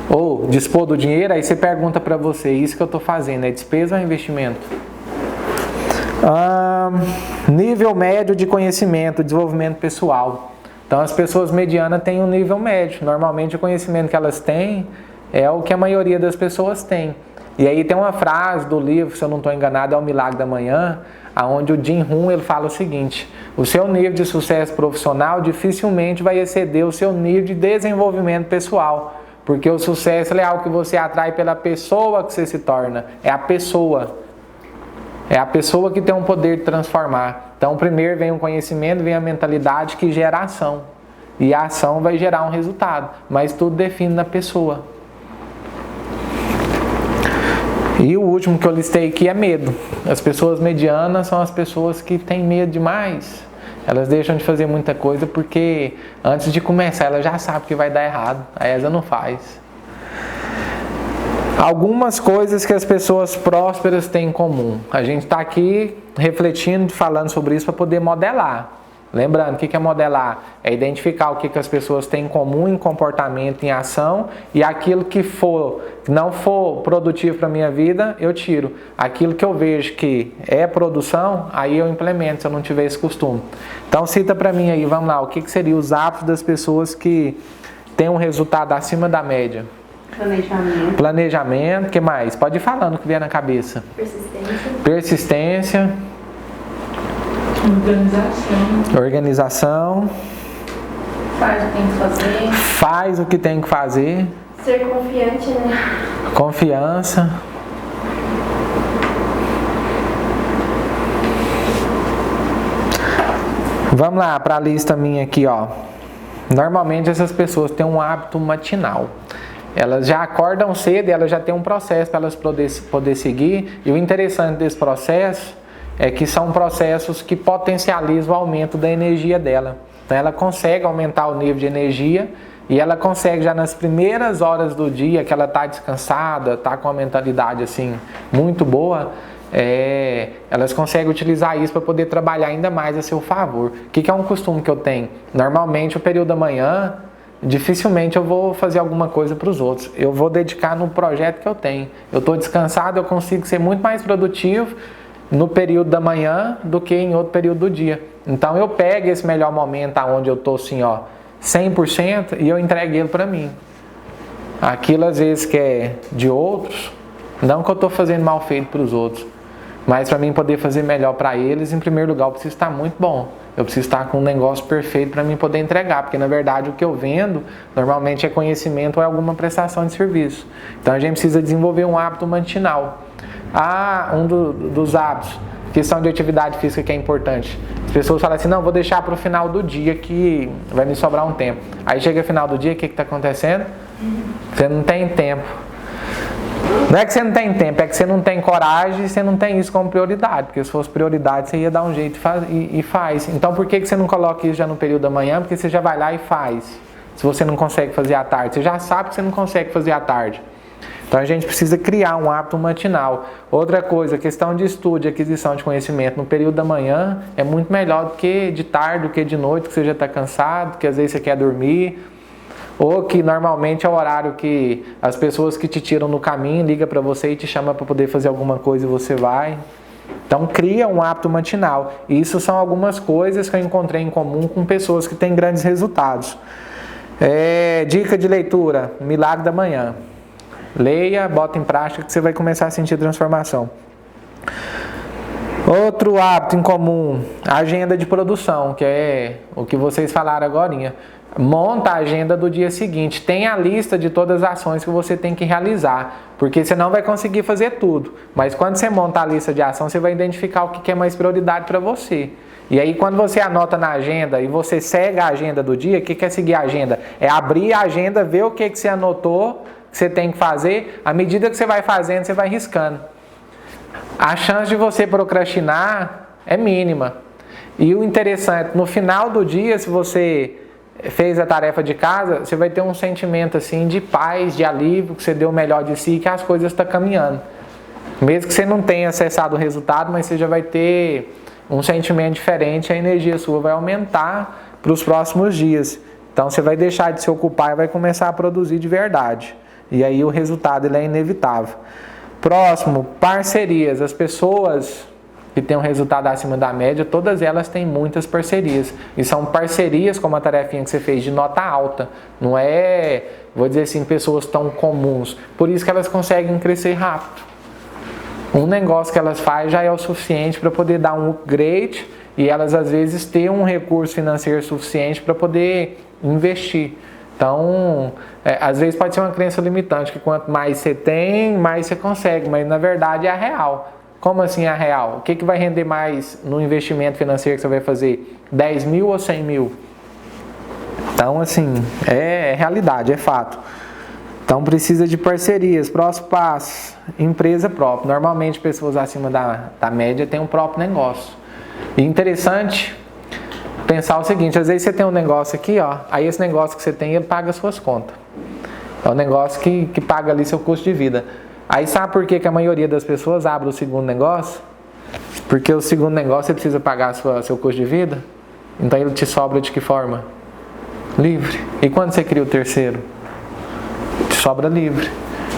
ou dispor do dinheiro, aí você pergunta para você, isso que eu estou fazendo, é despesa ou é investimento? Nível médio de conhecimento, desenvolvimento pessoal. Então, as pessoas medianas têm um nível médio. Normalmente, o conhecimento que elas têm é o que a maioria das pessoas tem. E aí tem uma frase do livro, se eu não estou enganado, é O Milagre da Manhã, onde o Jim Rohn ele fala o seguinte: o seu nível de sucesso profissional dificilmente vai exceder o seu nível de desenvolvimento pessoal, porque o sucesso é algo que você atrai pela pessoa que você se torna, é a pessoa que tem um poder de transformar. Então primeiro vem o conhecimento, vem a mentalidade que gera ação, e a ação vai gerar um resultado, mas tudo define na pessoa. E o último que eu listei aqui é medo. As pessoas medianas são as pessoas que têm medo demais. Elas deixam de fazer muita coisa porque antes de começar ela já sabe que vai dar errado. Aí ela não faz. Algumas coisas que as pessoas prósperas têm em comum. A gente está aqui refletindo, falando sobre isso para poder modelar. Lembrando, o que é modelar? É identificar o que as pessoas têm em comum em comportamento, em ação, e aquilo que não for produtivo para a minha vida, eu tiro. Aquilo que eu vejo que é produção, aí eu implemento, se eu não tiver esse costume. Então cita para mim aí, vamos lá, o que seriam os hábitos das pessoas que têm um resultado acima da média? Planejamento, o que mais? Pode ir falando o que vier na cabeça. Persistência. Organização. Faz o que tem que fazer. Ser confiante, né? Confiança. Vamos lá para a lista minha aqui, ó. Normalmente essas pessoas têm um hábito matinal. Elas já acordam cedo e elas já têm um processo para elas poder seguir. E o interessante desse processo é que são processos que potencializam o aumento da energia dela. Então ela consegue aumentar o nível de energia e ela consegue já nas primeiras horas do dia, que ela está descansada, está com uma mentalidade assim muito boa, elas conseguem utilizar isso para poder trabalhar ainda mais a seu favor. O que é um costume que eu tenho? Normalmente o período da manhã, dificilmente eu vou fazer alguma coisa para os outros. Eu vou dedicar no projeto que eu tenho. Eu estou descansado, eu consigo ser muito mais produtivo no período da manhã do que em outro período do dia. Então eu pego esse melhor momento onde eu estou assim, 100% e eu entrego ele para mim. Aquilo às vezes que é de outros, não que eu estou fazendo mal feito para os outros, mas para mim poder fazer melhor para eles, em primeiro lugar eu preciso estar muito bom. Eu preciso estar com um negócio perfeito para mim poder entregar, porque na verdade o que eu vendo normalmente é conhecimento ou é alguma prestação de serviço. Então a gente precisa desenvolver um hábito matinal. Dos hábitos, questão de atividade física que é importante. As pessoas falam assim, não, vou deixar para o final do dia que vai me sobrar um tempo. Aí chega o final do dia, o que está acontecendo? Você não tem tempo. Não é que você não tem tempo, é que você não tem coragem e você não tem isso como prioridade. Porque se fosse prioridade, você ia dar um jeito e faz. Então por que você não coloca isso já no período da manhã? Porque você já vai lá e faz. Se você não consegue fazer à tarde, você já sabe que você não consegue fazer à tarde. Então a gente precisa criar um hábito matinal. Outra coisa, questão de estudo e aquisição de conhecimento no período da manhã é muito melhor do que de tarde, do que de noite, que você já está cansado, que às vezes você quer dormir, ou que normalmente é o horário que as pessoas que te tiram no caminho ligam para você e te chamam para poder fazer alguma coisa e você vai. Então cria um hábito matinal. E isso são algumas coisas que eu encontrei em comum com pessoas que têm grandes resultados. Dica de leitura, Milagre da Manhã. Leia, bota em prática que você vai começar a sentir transformação. Outro hábito em comum, agenda de produção, que é o que vocês falaram agorinha. Monta a agenda do dia seguinte, tem a lista de todas as ações que você tem que realizar, porque você não vai conseguir fazer tudo, mas quando você monta a lista de ação, você vai identificar o que é mais prioridade para você. E aí quando você anota na agenda e você segue a agenda do dia, o que é seguir a agenda? É abrir a agenda, ver o que você anotou, que você tem que fazer, à medida que você vai fazendo, você vai riscando. A chance de você procrastinar é mínima. E o interessante, no final do dia, se você fez a tarefa de casa, você vai ter um sentimento assim de paz, de alívio, que você deu o melhor de si, que as coisas estão caminhando. Mesmo que você não tenha acessado o resultado, mas você já vai ter um sentimento diferente, a energia sua vai aumentar para os próximos dias. Então você vai deixar de se ocupar e vai começar a produzir de verdade. E aí o resultado ele é inevitável. Próximo, parcerias. As pessoas que têm um resultado acima da média, todas elas têm muitas parcerias. E são parcerias, como a tarefinha que você fez, de nota alta. Não é, vou dizer assim, pessoas tão comuns. Por isso que elas conseguem crescer rápido. Um negócio que elas fazem já é o suficiente para poder dar um upgrade e elas às vezes têm um recurso financeiro suficiente para poder investir. Então, às vezes pode ser uma crença limitante, que quanto mais você tem, mais você consegue, mas na verdade é a real. Como assim é a real? O que vai render mais no investimento financeiro que você vai fazer? 10 mil ou 100 mil? Então, assim, é realidade, é fato. Então, precisa de parcerias. Próximo passo, empresa própria. Normalmente, pessoas acima da média têm um próprio negócio. E interessante pensar o seguinte, às vezes você tem um negócio aqui, ó, aí esse negócio que você tem, ele paga as suas contas. É um negócio que paga ali seu custo de vida. Aí sabe por que a maioria das pessoas abre o segundo negócio? Porque o segundo negócio você precisa pagar seu custo de vida. Então ele te sobra de que forma? Livre. E quando você cria o terceiro? Te sobra livre.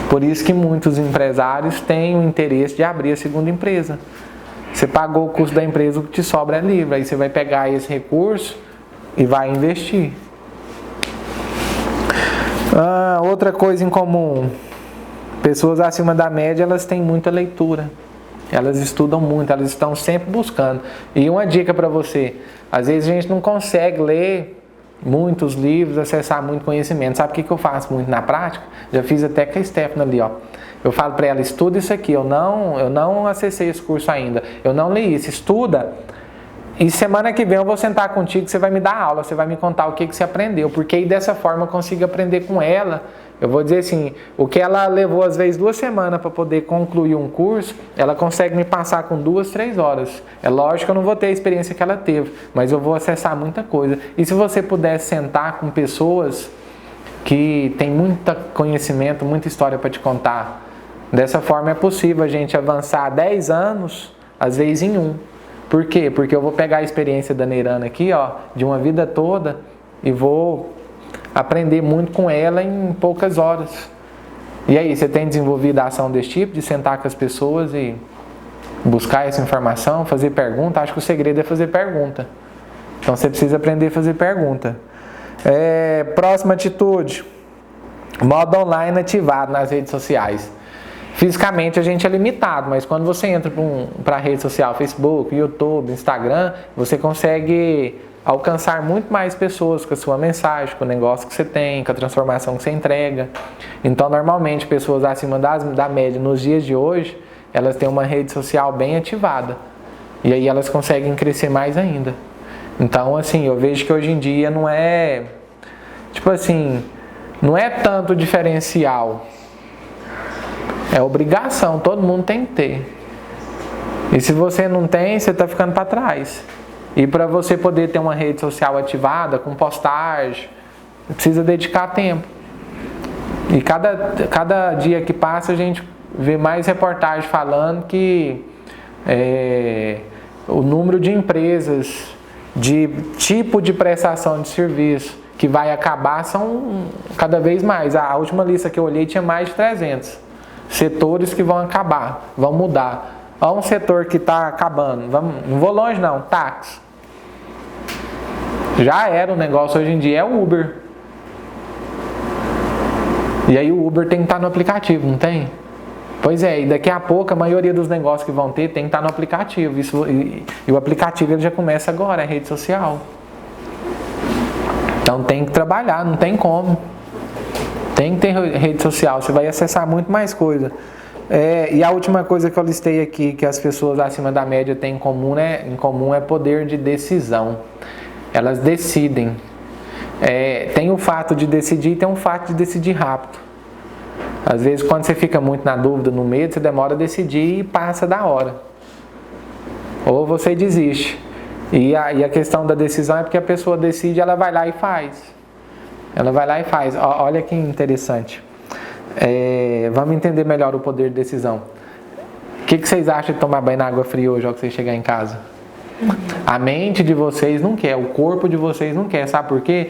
Por isso que muitos empresários têm o interesse de abrir a segunda empresa. Você pagou o custo da empresa, o que te sobra é livre. Aí você vai pegar esse recurso e vai investir. Outra coisa em comum. Pessoas acima da média, elas têm muita leitura. Elas estudam muito, elas estão sempre buscando. E uma dica para você. Às vezes a gente não consegue ler muitos livros, acessar muito conhecimento. Sabe o que eu faço muito na prática? Já fiz até com a Stephanie ali, ó. Eu falo para ela, estuda isso aqui. Eu não acessei esse curso ainda. Eu não li isso. Estuda. E semana que vem eu vou sentar contigo, você vai me dar aula, você vai me contar o que você aprendeu. Porque aí dessa forma eu consigo aprender com ela. Eu vou dizer assim, o que ela levou às vezes 2 semanas para poder concluir um curso, ela consegue me passar com 2, 3 horas. É lógico que eu não vou ter a experiência que ela teve, mas eu vou acessar muita coisa. E se você puder sentar com pessoas que têm muito conhecimento, muita história para te contar, dessa forma é possível a gente avançar 10 anos, às vezes em 1. Por quê? Porque eu vou pegar a experiência da Neirana aqui, ó, de uma vida toda e vou aprender muito com ela em poucas horas. E aí, você tem desenvolvido a ação desse tipo, de sentar com as pessoas e buscar essa informação, fazer pergunta? Acho que o segredo é fazer pergunta. Então você precisa aprender a fazer pergunta. Próxima atitude. Modo online ativado nas redes sociais. Fisicamente a gente é limitado, mas quando você entra para a rede social, Facebook, YouTube, Instagram, você consegue alcançar muito mais pessoas com a sua mensagem, com o negócio que você tem, com a transformação que você entrega. Então, normalmente, pessoas acima da média nos dias de hoje, elas têm uma rede social bem ativada. E aí elas conseguem crescer mais ainda. Então, assim, eu vejo que hoje em dia não é... Tipo assim, não é tanto diferencial. É obrigação, todo mundo tem que ter. E se você não tem, você está ficando para trás. E para você poder ter uma rede social ativada, com postagem, precisa dedicar tempo. E cada dia que passa a gente vê mais reportagens falando que o número de empresas, de tipo de prestação de serviço que vai acabar são cada vez mais. A última lista que eu olhei tinha mais de 300 setores que vão acabar, vão mudar. Olha um setor que está acabando, não vou longe não, táxi. Já era o negócio, hoje em dia é o Uber. E aí o Uber tem que estar no aplicativo, não tem? Pois é, e daqui a pouco a maioria dos negócios que vão ter tem que estar no aplicativo. E o aplicativo ele já começa agora, é rede social. Então tem que trabalhar, não tem como. Tem que ter rede social, você vai acessar muito mais coisa. E a última coisa que eu listei aqui, que as pessoas acima da média têm em comum é poder de decisão. Elas decidem. Tem o fato de decidir e tem o fato de decidir rápido. Às vezes quando você fica muito na dúvida, no medo, você demora a decidir e passa da hora. Ou você desiste. E a questão da decisão é porque a pessoa decide, ela vai lá e faz. Ela vai lá e faz. Olha que interessante. Vamos entender melhor o poder de decisão. O que vocês acham de tomar banho na água fria hoje ao que vocês chegarem em casa? A mente de vocês não quer, o corpo de vocês não quer, sabe por quê?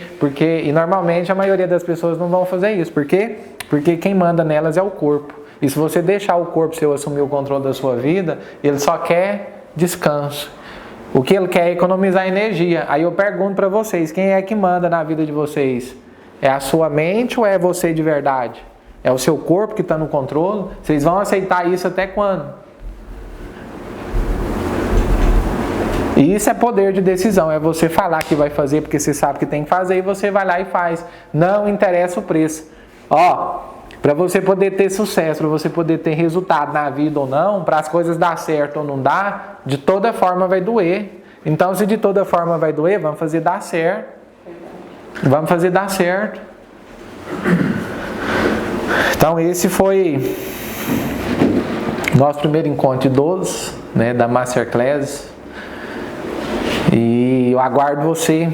E normalmente a maioria das pessoas não vão fazer isso. Por quê? Porque quem manda nelas é o corpo. E se você deixar o corpo seu assumir o controle da sua vida, ele só quer descanso. O que ele quer é economizar energia. Aí eu pergunto para vocês, quem é que manda na vida de vocês? É a sua mente ou é você de verdade? É o seu corpo que está no controle? Vocês vão aceitar isso até quando? E isso é poder de decisão, é você falar que vai fazer porque você sabe que tem que fazer e você vai lá e faz. Não interessa o preço. Para você poder ter sucesso, para você poder ter resultado na vida ou não, para as coisas dar certo ou não dar, de toda forma vai doer. Então, se de toda forma vai doer, vamos fazer dar certo. Vamos fazer dar certo. Então, esse foi nosso primeiro encontro de idosos, da Masterclass. E eu aguardo você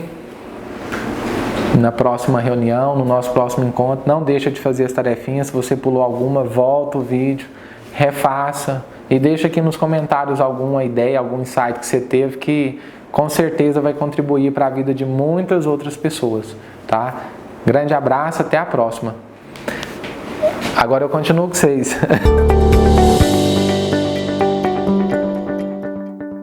na próxima reunião, no nosso próximo encontro. Não deixa de fazer as tarefinhas. Se você pulou alguma, volta o vídeo, refaça e deixa aqui nos comentários alguma ideia, algum insight que você teve que com certeza vai contribuir para a vida de muitas outras pessoas, tá? Grande abraço, até a próxima. Agora eu continuo com vocês.